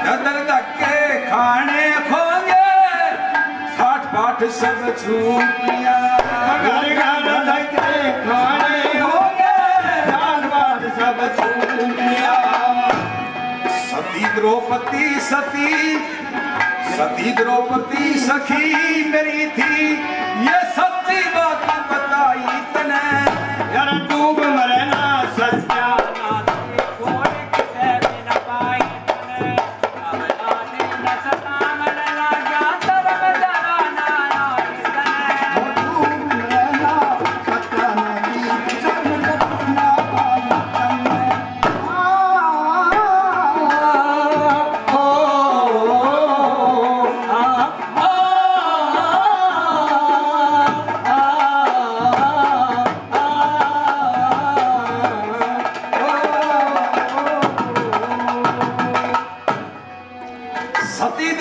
दर धक्के खाने खोगे ठाट बाट सब छूट लिया। घर घर धक्के खाने होंगे ठाट बाट सब छूट लिया। सती द्रौपदी सती द्रौपदी सखी मेरी थी, ये सच्ची बात बताई तने। यार डूब मरना सत्या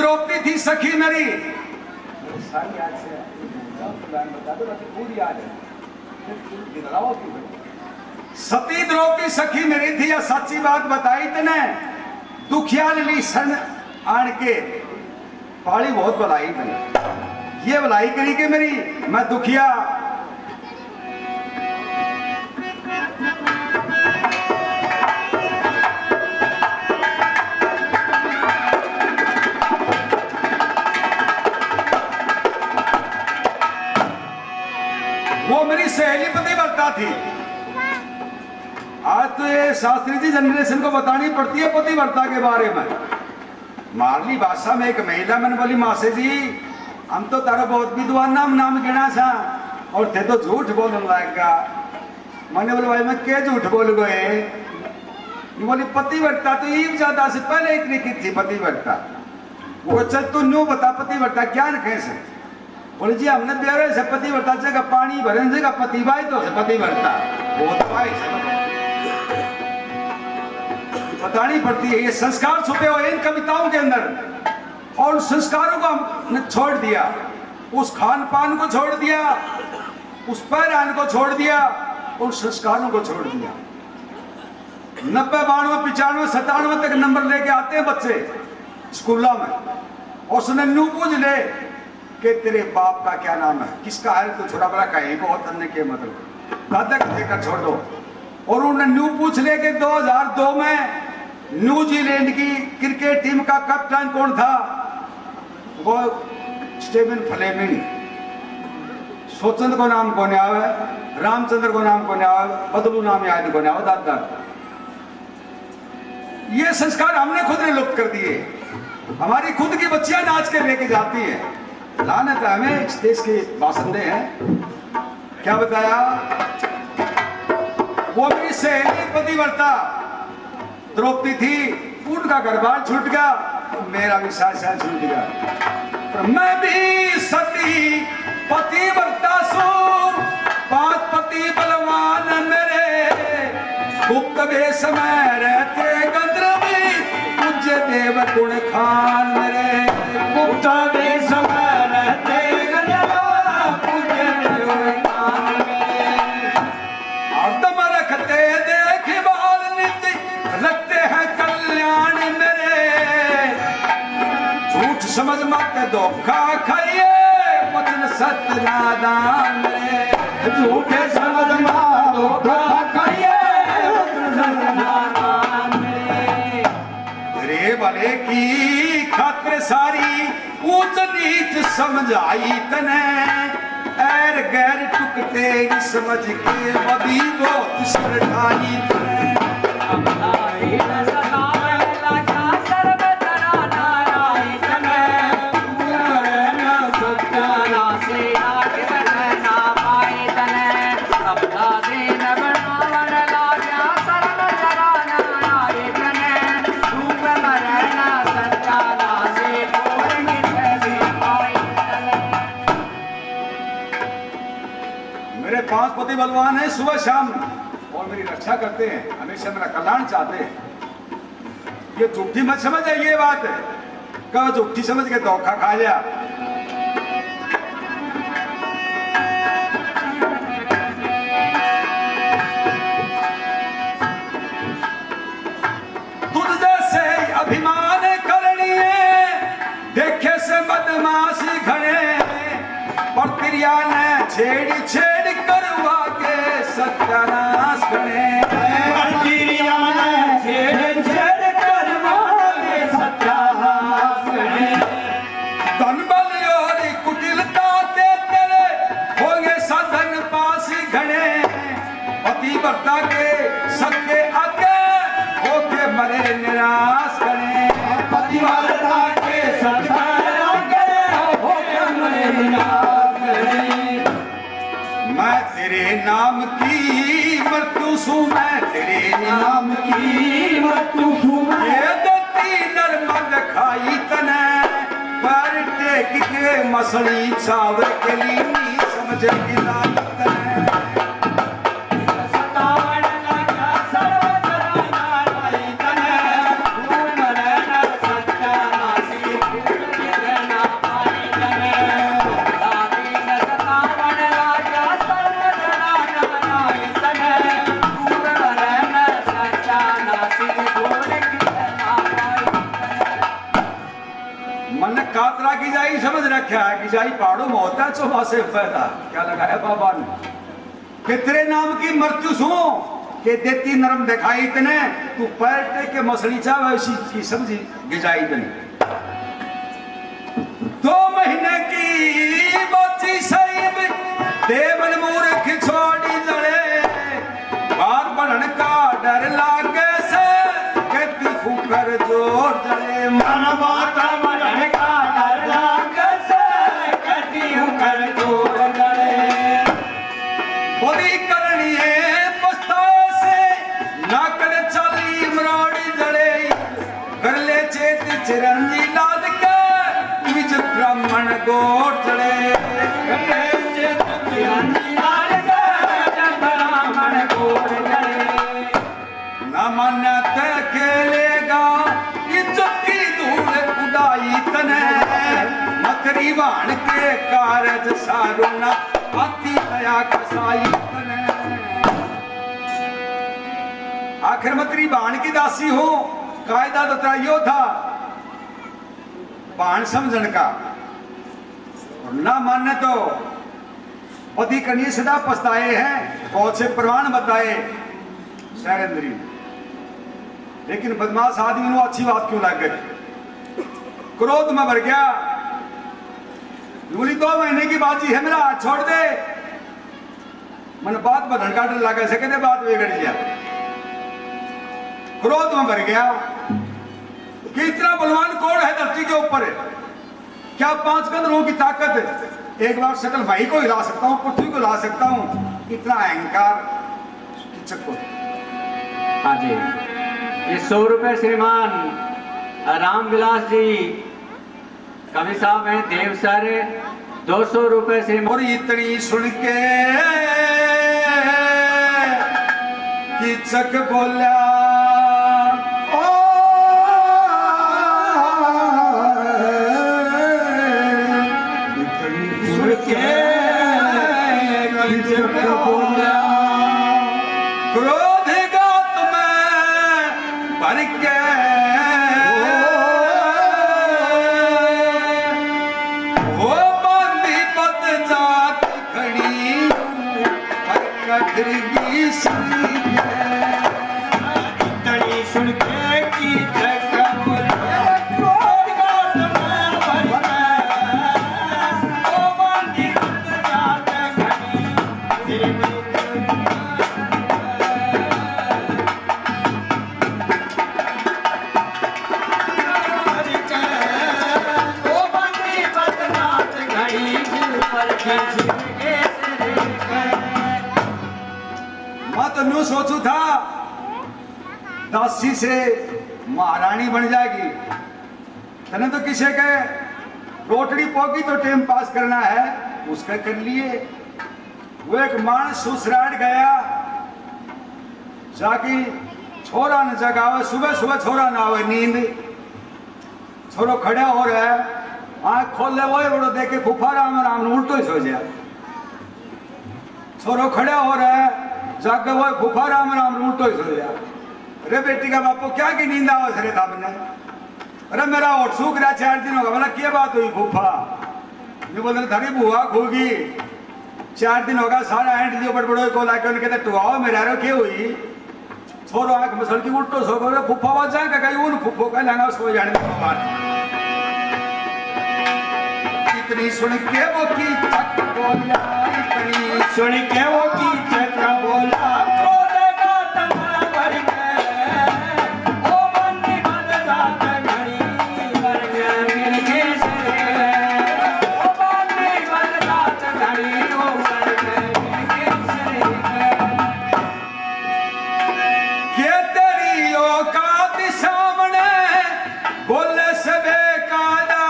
द्रौपदी थी सखी मेरी, सारी याद से बता दो, पूरी याद है। सती द्रौपदी सखी मेरी थी, या सच्ची बात बताई तने, दुखियाल ली सन आन के पाली बहुत भलाई तने, ये भलाई करी के मेरी, मैं दुखिया वो मेरी सहेली पतिव्रता थी। आज तो ये शास्त्री जी जनरेशन को बतानी पड़ती है पतिव्रता के बारे में। मारली भाषा में एक महिला, मैंने बोली मासे जी हम तो तारा बहुत विद्वान नाम गिना सा, और थे तो झूठ बोलने लगेगा। मैंने बोले भाई मैं क्या झूठ बोल गए? बोली पतिव्रता तो ईब ज्यादा से पहले इतनी की थी पतिव्रता। वो चल तू न्यू बता पतिव्रता क्या रखे से? बोले जी हमने बेरे से पतिव्रता जगह पानी भरने जगह पतिवाई तो से पतिव्रता बहुत भाई से बतानी पड़ती है। ये संस्कार छुपे हुए इन कविताओं के अंदर, और संस्कारों को हमने छोड़ दिया, उस खान पान को छोड़ दिया, उस पैरान को छोड़ दिया, उन संस्कारों को छोड़ दिया। 90, 92, 95, 97 तक नंबर लेके आते हैं बच्चे स्कूलों में, और उसने न्यू पूछ ले कि तेरे बाप का क्या नाम है, किसका है, तो छोटा बड़ा कहीं बहुत अन्य के मतलब दादा देकर छोड़ दो। और उन्होंने न्यू पूछ ले कि 2002 में न्यूजीलैंड की क्रिकेट टीम का कप्तान कौन था? वो स्टीवन फ्लेमिंग। स्वचंद्र को नाम कौन आवे, रामचंद्र को नाम कौन आवे, बदलू नाम याद कौन आवे दादा। ये संस्कार हमने खुद ने लुप्त कर दिए। हमारी खुद की बच्चियां नाच के लेके जाती है। लानत है हमें, इस देश के बासिंदे हैं। क्या बताया? वो भी सहेली पतिव्रता द्रौपदी थी, उनका घर बार छूट गया, मेरा भी साथ छूट गया। पर मैं भी सती पतिव्रता सो, 5 पति बलवान मेरे, गुप्त वेश में रहते गंधर्वी, पूज्य देव गुण खान मेरे, गुप्त वेश में रहते गंधर्व, पूज्य देव गुण खान मेरे। और तुम रखते देख बाल नित्य, रखते हैं कल्याण मेरे, झूठ समझ मत धोखा खाइए, वचन सत्य नादान मेरे, झूठे समझ मत धोखा खाइए, वचन सत्य नादान मेरे। रे भले की खातिर सारी ऊंच नीच समझाई तने, एर गैर टुकते समझ के बदी बहुत सरठाई तने। मेरे 5 पति बलवान हैं, सुबह शाम और मेरी रक्षा करते हैं, हमेशा मेरा कल्याण चाहते हैं। ये झूठी मत समझ है, ये बात है कब झूठी समझ के धोखा खा लिया। तुझ जैसे अभिमान करनी है, देखे से बदमाशी घड़े, पर क्रिया ने छेड़ छेड़ करवा के सत्यानाश करे, क्रिया ने छेड़ छेड़ करवा के सत्यानाश करे। धन बल और कुटिलता के तेरे होंगे साधन पास घड़े, पतिव्रता के सबके आगे होके मरे निराश करे, पतिव्रता के सबके आगे होके मरे निराश करे। मैं तेरे नाम की मृत्यु सू, मैं तेरे नाम की मृत्यु सू, ये दत्ती नरमद खाई तने, पर टेक के मसली चावल के लिए समझ की लाल तने। ही समझ रखा है कि जाई पहाड़ों में होता है चौबा से पैदा क्या लगाया बाबा ने कि तेरे नाम की मृत्यु सो के देती नरम दिखाई इतने तू पैर टेक के मसली चाहे उसी की सब्जी गिजाई इतने 2 महीने की बची सईब देवन मूर्ख छोड़ी जड़े बात बढ़न का डर लागे से के तू फूकर जोर जड़े मन बात बढ़न का डर लागे से के तू फूकर जोर जड़े बोली करनी है पछताए से ना कर चली मरोड़ी जड़े कर ले चेत चिरंजी लाल के विच ब्राह्मण गोट चढ़े कर ले चेत चिरंजी लाल के ब्राह्मण गोट चढ़े ना मान्यत खेलेगा इज्जत की धूल उड़ाई तने मकरी वाण के कारज सारो ना आती दया कसाई तने आखिर मकरी वाण की दासी हो कायदा तो तराइयो था बाण समझन का और ना मानने तो पति कन्या सदा पछताए हैं बहुत से प्रमाण बताए शैलेंद्री लेकिन बदमाश आदमी को अच्छी बात क्यों लग गई क्रोध में भर गया बोली 2 महीने की बाजी है मेरा हाथ छोड़ दे मन बात बदन का डर लगा सके दे बात बिगड़ गया क्रोध में भर गया कि इतना बलवान कौन है धरती के ऊपर क्या 5 गंधर्वों की ताकत है एक बार सकल भाई को हिला सकता हूँ पृथ्वी को हिला सकता हूँ इतना अहंकार किचक को हाँ जी ये 100 रुपए श्रीमान रामविलास जी कवि साहब हैं देव सर 200 रुपए श्रीमान और इतनी सुन के किचक बोला क्रोध गात में भर के वो बांधी पद जात खड़ी पर कठरगी सी इतनी सुन के की जग बोला क्रोध गात में भर के वो बांधी पद जात खड़ी मैं तो न्यू सोचू था दासी से महारानी बन जाएगी तने तो किसी के रोटड़ी पोगी तो टाइम पास करना है उसका कर लिए वो एक मानस ससुराल गया जाके छोरा न जगावे सुबह सुबह छोरा ना आवे नींद छोरो खड़ा हो रहा है आँख खोल ले वो बड़ो देखे फूफा राम राम उल्टो ही सो जाए छोरो खड़ा हो रहा है जाके वो फूफा राम राम उल्टो ही सो जाए अरे बेटी का बापू क्या की नींद आवे सरे सामने अरे मेरा होठ सूख रहा 4 दिन होगा बोला क्या बात हुई फूफा ये बोल थारी बुआ खूगी 4 दिन होगा सारा एंड दियो बड़बड़ो को लाके उनके कहते टुआओ मेरा रो क्या हुई छोरो आंख मसल की उल्टो सो गए फूफा आवाज जाए कहीं उन फूफो का लगा सो जाने को बात इतनी सुन के वो की चक बोला इतनी सुन के वो की चक बोला क्रोध गात में भर के ओ बंदी बंद जात घड़ी भर के ओ बंदी बंद जात घड़ी ओ भर के तेरी औकात सामने बोले सबे कादा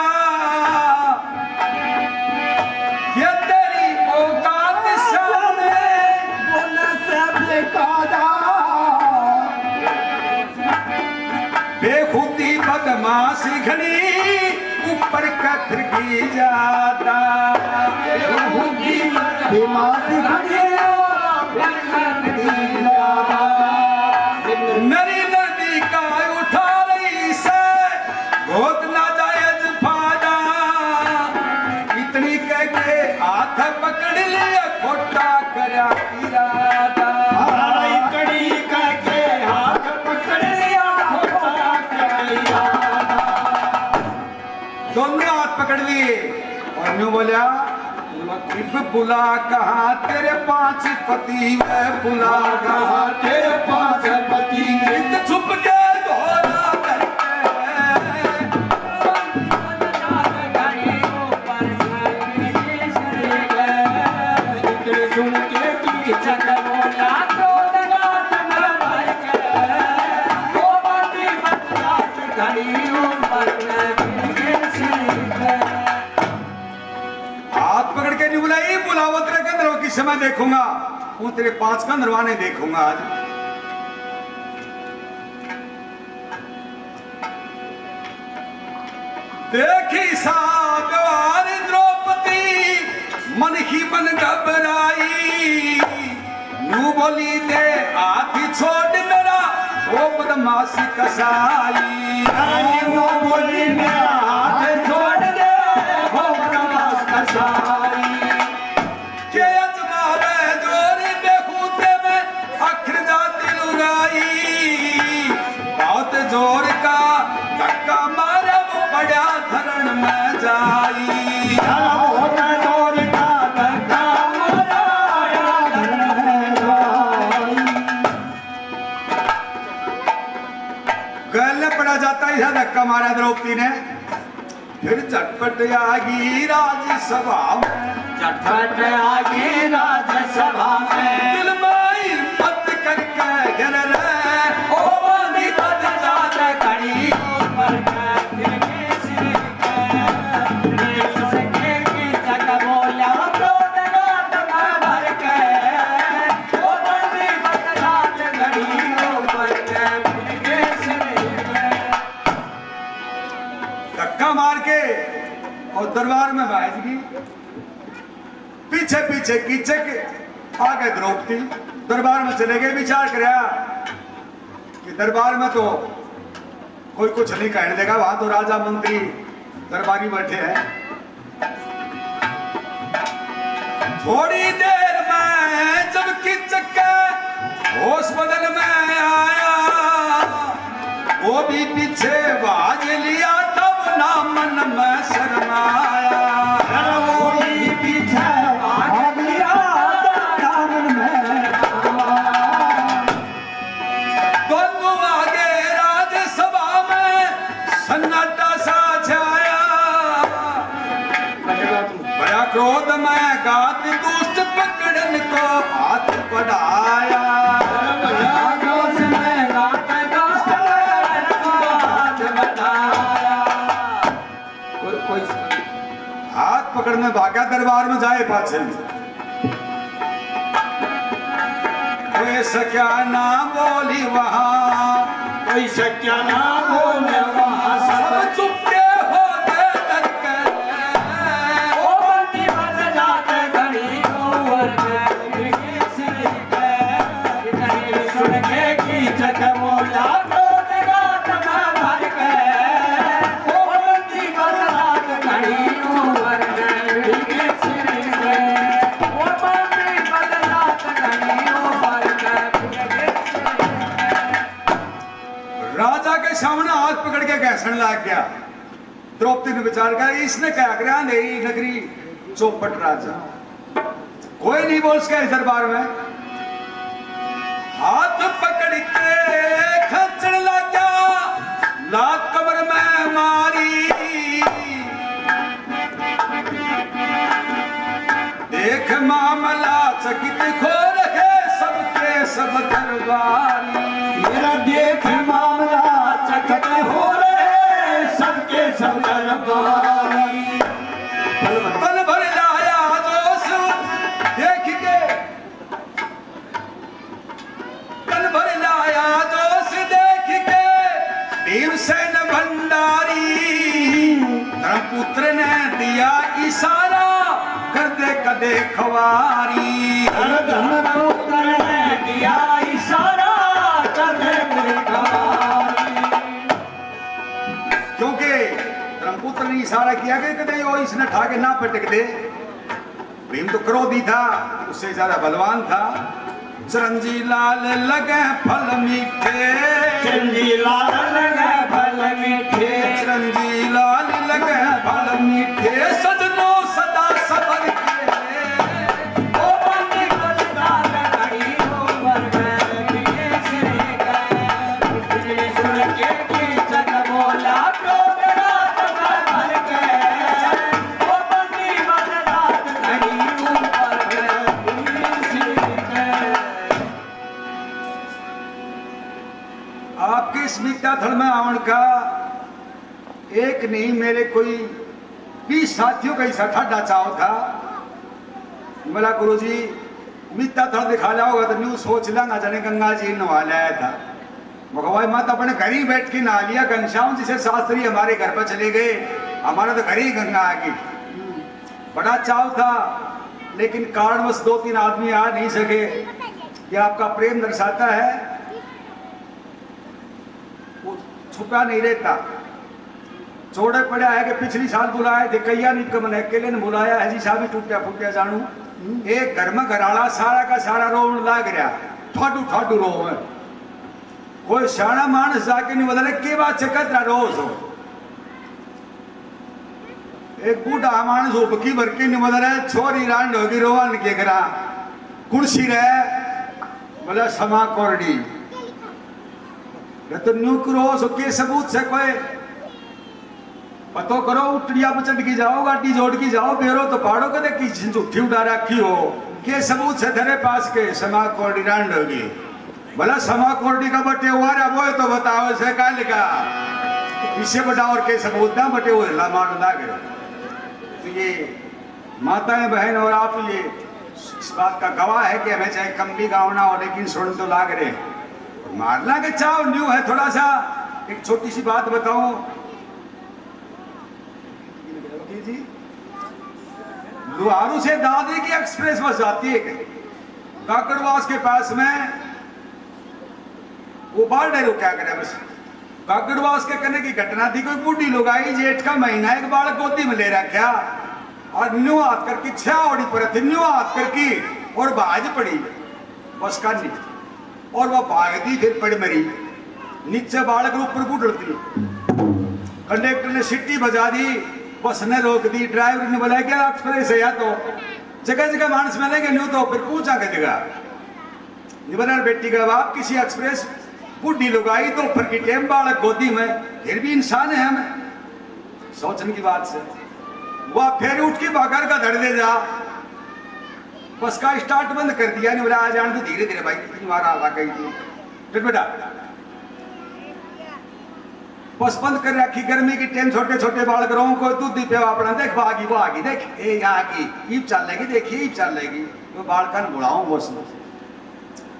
ये तेरी औकात सामने बोले से कादा बेखुदी बदमाशी घनी ऊपर कतर की जाता बेखुदी बदमाशी घनी नरी नदी का उठा रही से बहुत नाजायज फायदा दोनों हाथ पकड़ लिए और यूं बोला बुला कहा तेरे 5 पति वे बुला कहा तेरे 5 पति छुप के घोड़ा करके सुन के पीछे बोला क्रोध गात न भर के ओ बाती बदलात घड़ी ऊपर हाथ पकड़ के नहीं बुलाई बुलाओ तेरे कंधरों की समय देखूंगा वो तेरे 5 कंधरवाने देखूंगा आज देखी सागवार द्रौपदी मन ही मन घबराई नू बोली दे आधी छोड़ मेरा वो बदमाशी कसाई वो बोली मेरा हाथ छोड़ दे वो बदमाश कसाई के अजमावे जोर बेखूते में अखर जाती लुगाई बहुत जोर का धक्का मारे वो बड़ा धरण में जाई गले पड़ा जाता है धक्का मारा द्रौपदी ने फिर झटपट आगी राजसभा में झटपट आगे राजसभा में दिल में हिम्मत करके गिर रहे ओ बांधी बद जात घड़ी ऊपर दिल के सिर के सुसके की जग बोला क्रोध गात न भर के ओ बांधी बद जात घड़ी ऊपर दिल के सिर के धक्का मार के और दरबार में बैठ गई पीछे पीछे कीचक आगे द्रौपदी दरबार में चले गए विचार कराया कि दरबार में तो कोई कुछ नहीं कहने देगा वहां तो राजा मंत्री दरबारी बैठे हैं थोड़ी देर में जब कीचक का होश बदल में आया वो भी पीछे बाज लिया तब ना मन में शर्माया दोनों आगे राजसभा में सन्नाटा सा छाया बड़ा क्रोध में गात दुष्ट पकड़न को हाथ बढ़ाया हाथ पकड़ने भागा दरबार में जाए पाछे कोई सख्या ना बोली वहां कोई सत्या ना बोले वहां सब चुपके हो गए डर के ओ बंदी बद जात घड़ी ऊपर दिल के सिर के सुन के की जग बोला क्रोध गात न भर के ओ बंदी बद जात घड़ी ऊपर दिल के सिर के ओ बंदी बद जात घड़ी ऊपर दिल के राजा के सामने हाथ पकड़ के घैसण लग गया द्रौपदी ने विचार किया इसने क्या कर अंधेरी नगरी चौपट राजा कोई नहीं बोल सका इस दरबार में हाथ पकड़ के खचड़ लग गया लात कमर में मारी देख मामला चकित खो रखे सबके सब दरबारी मेरा देख मामला चकत हो रहे सबके सब दरबारी पल भर लाया जोश देख के पल भर लाया जोश देख के भीमसेन भंडारी धर्मपुत्र ने दिया इशारा कर दे कदे खवारी धर्मपुत्र ने दिया इशारा कर दे मेरी खवारी क्योंकि धर्मपुत्र ने इशारा किया कि कदे वो इसने ठा के ना पटक दे भीम तो क्रोधी था उससे ज्यादा बलवान था चिरंजी लाल लगे फल मीठे चंदी लाल लगे फल मीठे चिरंजी लाल लगे की चक बोला क्रोध रात भर के ओ बंदी मन रात घड़ी ऊपर आपके इस विद्याधर में आवन का एक नहीं मेरे कोई 20 साथियों का ऐसा ठाडा चाव था। बोला गुरुजी विद्याधर दिखा लाओगा तो न्यू सोच लेंगा जाने गंगा जी नहा लाया था। भगवान मत अपने घर ही बैठ के नहा लिया। घनश्याम जी से शास्त्री हमारे घर पर चले गए, हमारा तो घर ही गंगा आ गई। बड़ा चाव था लेकिन कारणवश 2-3 आदमी आ नहीं सके। ये आपका प्रेम दर्शाता है, वो छुपा नहीं रहता। चौड़े पड़ा है कि पिछली साल बुलाए थे कैया नहीं कमन अकेले ने बुलाया है जी साहब टूटा फूटिया जानू। एक घर में घराला सारा का सारा रोवन लाग रहा, ठाडू ठाडू रो है। कोई शाना मानस जाके नहीं बदले के बात चकत रोज हो। एक बूढ़ा मानस हो बकी भर के नहीं बदले छोरी रांड होगी रोवन के करा कुर्सी रहे बोला समा कोरडी तो न्यू करो सो के सबूत से कोई पतो करो। उठिया बचट की जाओ गाड़ी जोड़ की जाओ बेरो तो पहाड़ों कदे की झूठी उड़ा रखी हो के सबूत से तेरे पास के समा कोरडी रांड होगी। भला समा कोरडी का बटे हुआ रहा वो तो बताओ से काल का इससे बटा और के सबूत ना बटे हुए लामार लाग रहे। तो ये माताएं बहन और आप ये इस बात का गवाह है कि हमें चाहे कम भी गाँव ना हो लेकिन सुन तो लाग रहे। मारना के चाव न्यू है। थोड़ा सा एक छोटी सी बात बताऊं जी, लुहारू से दादरी की एक्सप्रेस बस जाती है काकड़वास के पास में। वो बाल डेरो क्या करे बस काकड़वास के करने की घटना थी। कोई बूढ़ी लोग आई जेठ का महीना एक बालक गोदी में ले रखा और न्यू हाथ करके 6 ओड़ी पर थी न्यू हाथ करके और बाज पड़ी बस का नीचे और वह भागती फिर पड़ मरी नीचे बालक ऊपर उड़ती। कंडक्टर ने सीटी बजा दी, बस ने रोक दी। ड्राइवर ने बोला क्या एक्सप्रेस है या तो जगह जगह मानस मिलेंगे न्यू तो फिर पूछा के देगा निबना बेटी का बाप किसी एक्सप्रेस बूढ़ी लोग आई तो ऊपर की टेम बालक गोदी में फिर भी इंसान है हम सोचने की बात से। वह फिर उठ के भागर का धड़ दे जा बस का स्टार्ट बंद कर दिया। नहीं बोला आ जान तो धीरे धीरे भाई कितनी बार आ गई थी फिर बेटा बस बंद कर रखी। गर्मी की टाइम छोटे छोटे बालक रहो कोई दूध दी पे अपना देख भागी वो आगी देख ए यहाँ की ईब चल लेगी देखिए ईब चल लेगी वो बालका ने बुलाऊं बस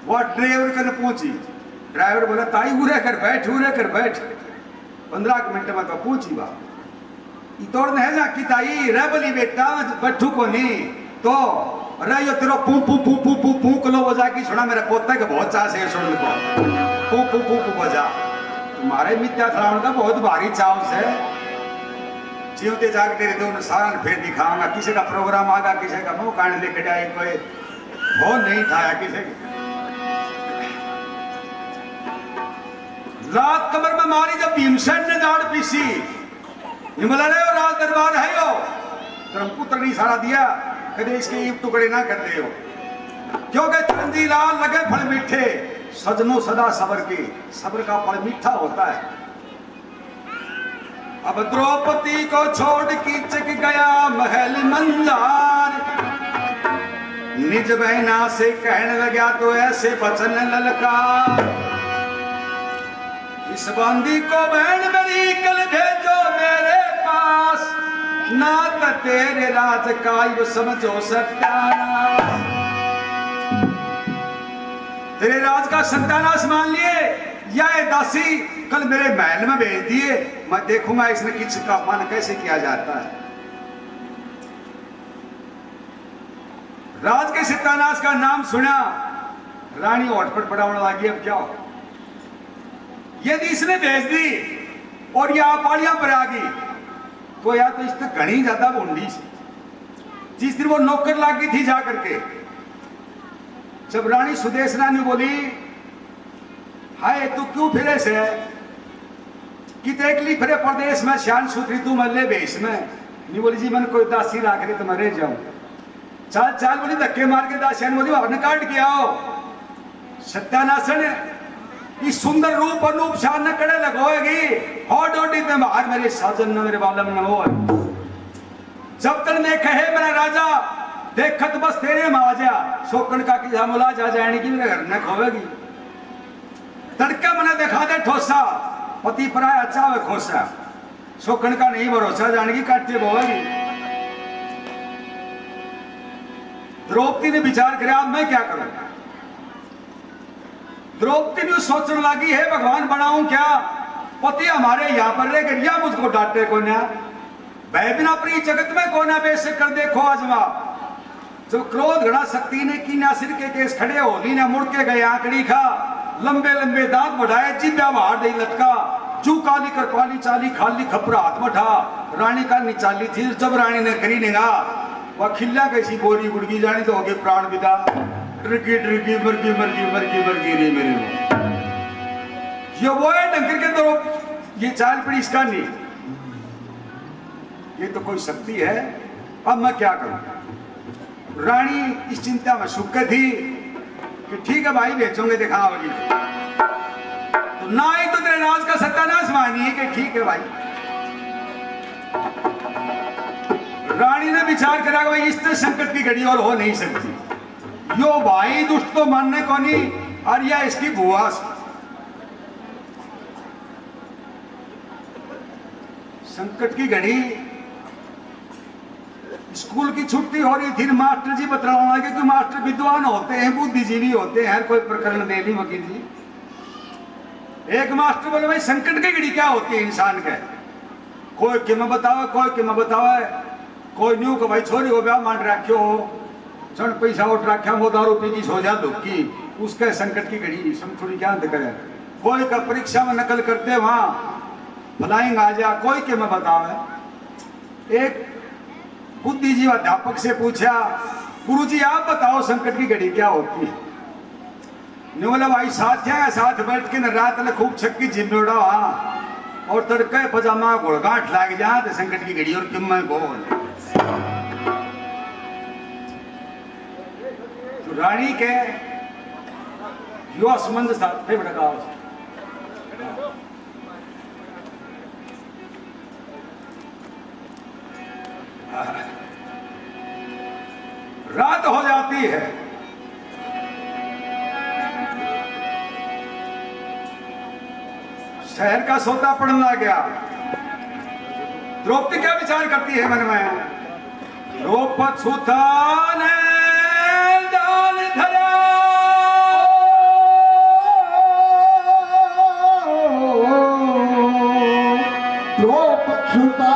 वो ड्राइवर कर पहुंची। ड्राइवर बोला ताई उरे कर बैठ 15 मिनट में तो पहुंची बात तोड़ है जा की ताई रे बोली बेटा बैठू को नहीं तो अरे यो तेरा पू पू पू पू पू पू कलो बजा की सुना मेरे पोता के बहुत चाह से सुन को पू पू पू पू बजा। तुम्हारे मिथ्या थरावन का बहुत भारी चाव से जीवते जागते रहते उन्हें सारा फिर दिखाऊंगा। किसी का प्रोग्राम आगा किसी का मुंह कांड लेके जाए कोई बहुत नहीं थाया किसी रात कमर में मारी जब भीमसेन ने जाड़ पीसी हिमला ले राज दरबार है यो धर्मपुत्र ने इशारा दिया कदे इसके ईब टुकड़े ना करते हो क्योंकि चंदी लाल लगे फल मीठे सजनो सदा सबर की सब्र का फल मीठा होता है। अब द्रौपदी को छोड़ की चक गया महल मंजार निज बहना से कहने लगा तो ऐसे बचन ललकार इस बंदी को बहन मेरी कल भेजो मेरे पास ना तो तेरे राज का यो समझो सत्यानाश। तेरे राज का सत्यानाश मान लिए या ये दासी कल मेरे महल में भेज दिए मैं देखूंगा इसने किस का अपमान कैसे किया जाता है। राज के सत्यानाश का नाम सुना रानी ओटपट पड़ाने लगी। अब क्या हो यदि इसने भेज दी और ये पालियां पर आ गई तो या तो इससे घनी ज्यादा बूंदी जिस दिन वो नौकर लागी थी जाकर के जब रानी सुदेश रानी बोली हाय तू क्यों फिरे से कि देखली फिरे प्रदेश में श्यान सुथरी तू मल्ले भेष में नहीं बोली जी मैंने कोई दासी लाख रही तो मैं रह जाऊं चाल चाल बोली धक्के मार के दासियान बोली आपने काट के आओ सत्यानाशन इस सुंदर रूप अनूप शान न कड़े लगोएगी और डोडी में बाहर मेरे साजन न मेरे बालम न हो। जब तक ने कहे मेरा राजा देखत बस तेरे में आ जा शोकन का की हमला जा जाने की मेरे घर न खोएगी। तड़का मैंने देखा दे ठोसा पति पराया अच्छा है खोसा शोकन का नहीं भरोसा जाने की काटते बोएगी। द्रौपदी ने विचार किया अब मैं क्या करूं। द्रौपदी ने सोचने लगी है भगवान बनाऊं क्या, पति हमारे यहाँ पर रह गया मुझको डांटे को ना वह बिना प्रिय जगत में को ना बेशक कर देखो आजमा। जब क्रोध घड़ा शक्ति ने की ना सिर के केस खड़े होली ना मुड़ के गए आंकड़ी खा लंबे लंबे दांत बढ़ाए जिब्या बाहर दे लटका चू काली कर पाली चाली खाली खपरा हाथ मठा रानी का निचाली थी जब रानी ने करी निगा वह खिल्ला कैसी बोरी गुड़गी जानी तो होगे प्राण विदा ड्रगी ड्रगी मरगी मरगी मरगी मरगी रे मेरे ये वो है डंगर के दो ये चाल पड़ी इसका नहीं ये तो कोई शक्ति है। अब मैं क्या करूं। रानी इस चिंता में सुख थी कि ठीक है भाई बेचोगे दिखाओगी तो ना ही तो तेरे राज का सत्यानाश मानिए कि ठीक है भाई। रानी ने विचार करा भाई इस तरह संकट की घड़ी और हो नहीं सकती यो भाई दुष्ट तो मानने को नहीं और या इसकी बुआ संकट की घड़ी स्कूल की छुट्टी हो रही थी मास्टर जी बतलाने लगे कि मास्टर विद्वान होते हैं बुद्धिजीवी होते हैं हर कोई प्रकरण दे दी वकील जी। एक मास्टर बोले भाई संकट की घड़ी क्या होती है इंसान के कोई कि मैं बतावे कोई कि मैं बतावे कोई न्यू को भाई छोरी हो ब्याह मान रखो चढ़ पैसा उठ रखा वो 10 रुपये की सो जा दुखी उसके संकट की घड़ी सब थोड़ी क्या अंत करे। कोई का परीक्षा में नकल करते वहां फ्लाइंग आ जा कोई के मैं बतावे। एक बुद्धिजीवी अध्यापक से पूछा गुरुजी आप बताओ संकट की घड़ी क्या होती है। ने बोला भाई साथ है साथ बैठ के न रात में खूब छक्की जिम्मेड़ा और तड़के पजामा घोड़गांठ लाग जा तो संकट की घड़ी और किम में बोल। तो रानी के यो संबंध थे भड़का रात हो जाती है शहर का सौदा पड़ने लग गया। द्रौपदी क्या विचार करती है मन में द्रौपद सुता ने दान धरा द्रौपद सुता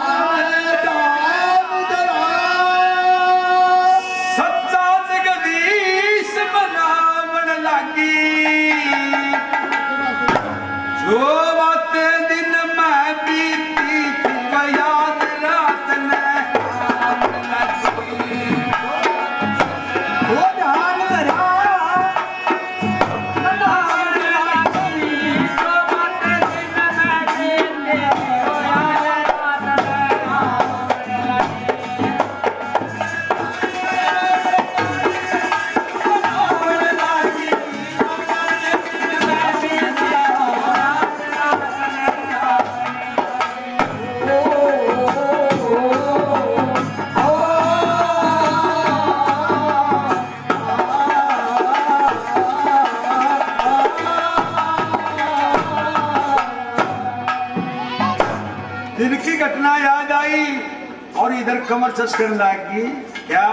कमर चस्कन लागी क्या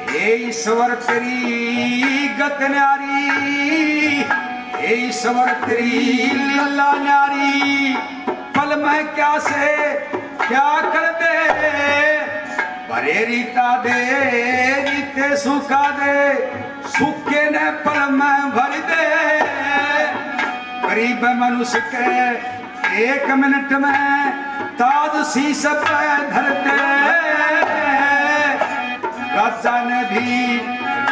हे ईश्वर तेरी गत न्यारी हे ईश्वर तेरी लीला न्यारी पल में क्या से क्या कर दे भरे रीता दे रीते सुखा दे सुखे ने पल में भर दे गरीब मनुष्य के 1 मिनट में ताज शीश पे धर दे राजा ने भी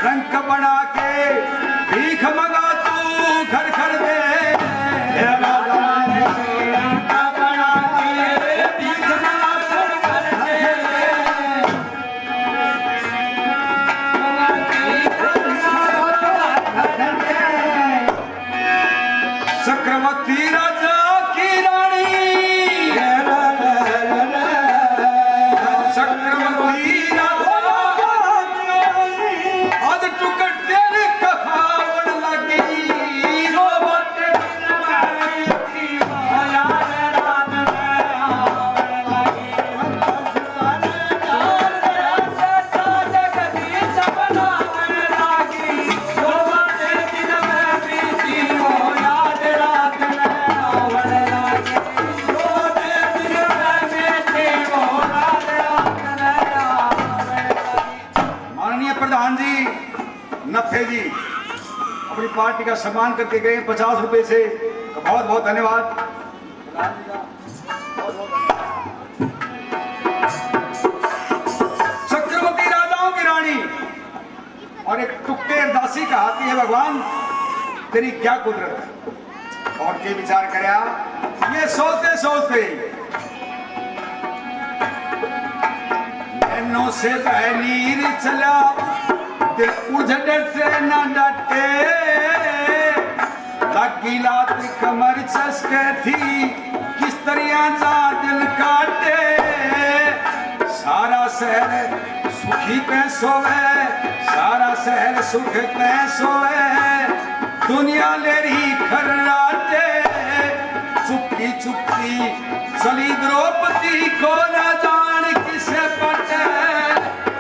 रंग बना के भीख मंगा तू घर घर दे राजा ने रंग बना के भीख मंगा तू घर दे पार्टी का सम्मान करके गए 50 रुपए से, तो बहुत बहुत धन्यवाद। चक्रवर्ती राजाओं की रानी और एक टुकड़े दासी कहाती है भगवान तेरी क्या कुदरत है। और के विचार करया ये सोचते सोचते नैनो से नीर चला दिल उझड़ से न डटे, लगी लात कमर चस्के थी किस तरह जा दिल काटे। सारा शहर सुखी पे सोवे, सारा शहर सुख पे सोवे, दुनिया ले रही खर्राटे। चुपकी चुपकी चली द्रौपदी को न जान किसे पटे।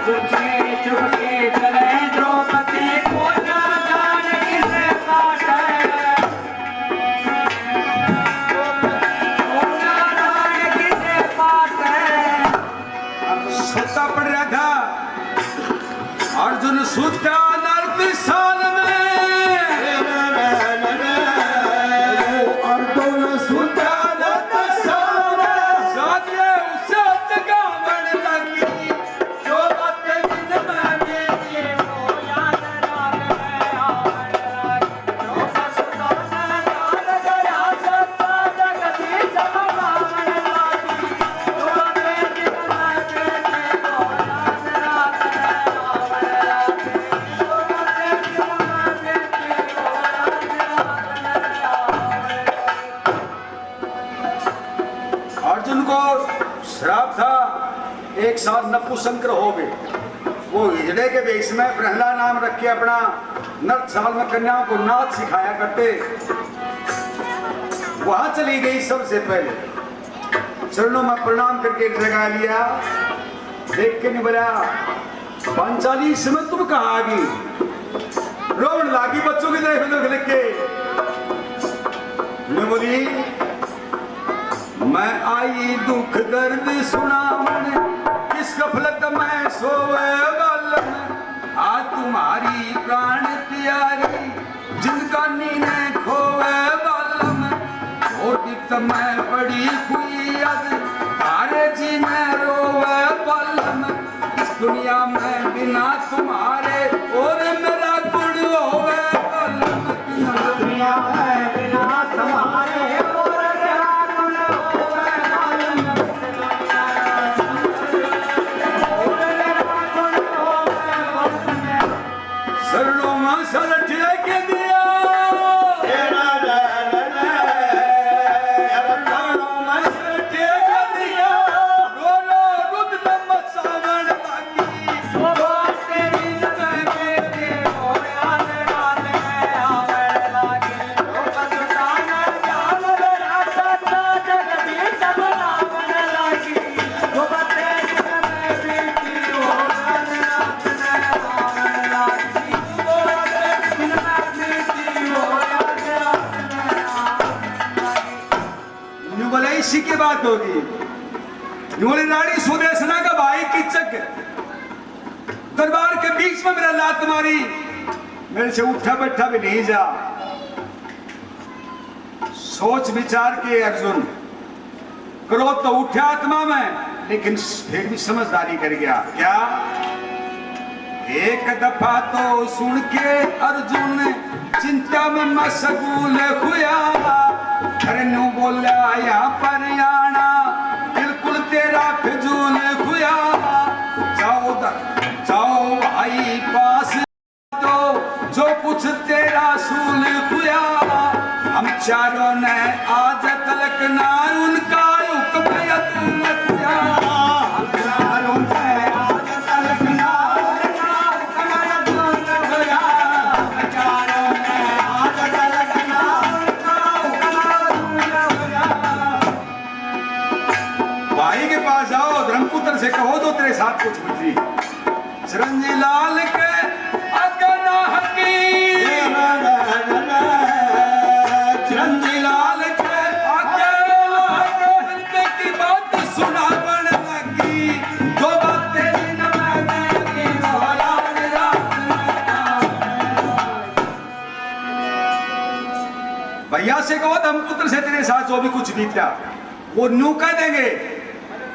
चुपके चुपके चले द्रौपदी को न जान किसे काटे। को न जान किसे काटे। सोता पड़ रहा था अर्जुन सूता नर्क साल में, अर्जुन सूता नर्क साल में, साथिये उसे जगावन लगी जो बातें दिन में मेरी वो याद रात में आवन लगी। जो ससुरा ने जान गया सत्ता जगती जमावन लगी। जो बातें दिन में मेरी वो याद रात में आवन लगी। जो बातें दिन में मेरी वो याद अर्जुन को श्राप था एक साथ नपुंसक हो गए। वो हिजड़े के वेश में प्रहलाद नाम रख के अपना नर्क साल में कन्याओं को नाच सिखाया करते। वहां चली गई सबसे पहले, चरणों में प्रणाम करके जगा लिया। देख के नहीं बोला पांचाली इस समय तुम कहाँ आ गई। रोन लागी बच्चों की तरह लिख के मैं बोली मैं आई दुख दर्द सुनावन किस गफलत में सोवे वालम। आज तुम्हारी प्राण प्यारी जिनका नीने खोवे वालम। छोटी में बड़ी हुई अद तारे जी में रोवे वालम। इस दुनिया में बिना तुम्हारे और मेरा गुण होवे वालम। इस दुनिया में बिना तुम्हारे और मेरा गुण होवे वालम। और मेरा गुण होवे वालम। शरणों में शरण के दिया इसी की बात होगी। बोले रानी सुदेशना का भाई किचक दरबार के बीच में मेरा लात मारी, मेरे से उठा बैठा भी नहीं जा। सोच विचार के अर्जुन क्रोध तो उठा आत्मा में, लेकिन फिर भी समझदारी कर गया। क्या एक दफा तो सुन के अर्जुन चिंता में मशगूल हुआ। धरनू बोला यहाँ पर आना बिल्कुल तेरा फिजूल हुआ। जाओ भाई पास तो जो कुछ तेरा सूल हुआ। हम चारों ने आज तलक ना उनका हुक्म किया। हम चारों ने आज तलक ना उनका हुक्म किया। हम चारों ने आज तलक ना उनका हुक्म किया। भाई के पास जाओ धर्मपुत्र से कहो तो तेरे साथ कुछ बुद्धि। चिरंजी लाल के अगना हकी, चिरंजी लाल के अगना की बात सुनावन लगी। जो बात तेरी न मैंने की वो याद रात में। धर्मपुत्र से तेरे साथ जो भी कुछ बीता, वो न्यू कह देंगे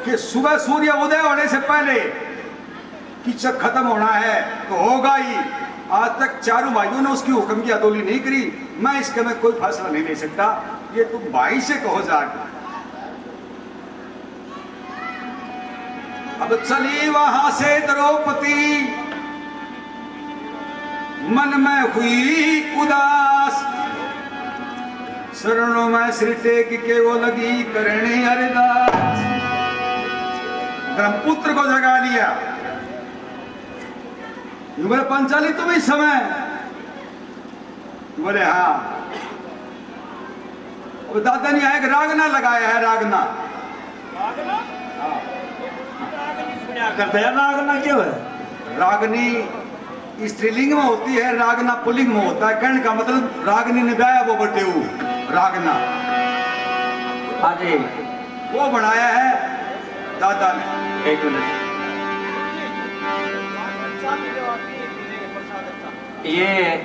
कि सुबह सूर्य उदय होने से पहले कीचक खत्म होना है तो होगा ही। आज तक चारों भाइयों ने उसकी हुक्म की अदोली नहीं करी, मैं इसके में कोई फैसला नहीं ले सकता, ये तुम भाई से कहो जाके। अब चली वहां से द्रौपदी, मन में हुई उदास, शरणों में सिर टेक के वो लगी करने अरदास। ब्रह्मपुत्र को जगा लिया, बोले पंचाली तुम इस समय, बोले हाँ। अब दादा ने एक रागना लगाया है, रागना करते हैं रागना क्यों है? रागनी स्त्रीलिंग में होती है, रागना पुल्लिंग में होता है। कहने का मतलब रागनी ने गाया वो बटे रागना, हाँ जी वो बनाया है दादा ने। एक मिनट, ये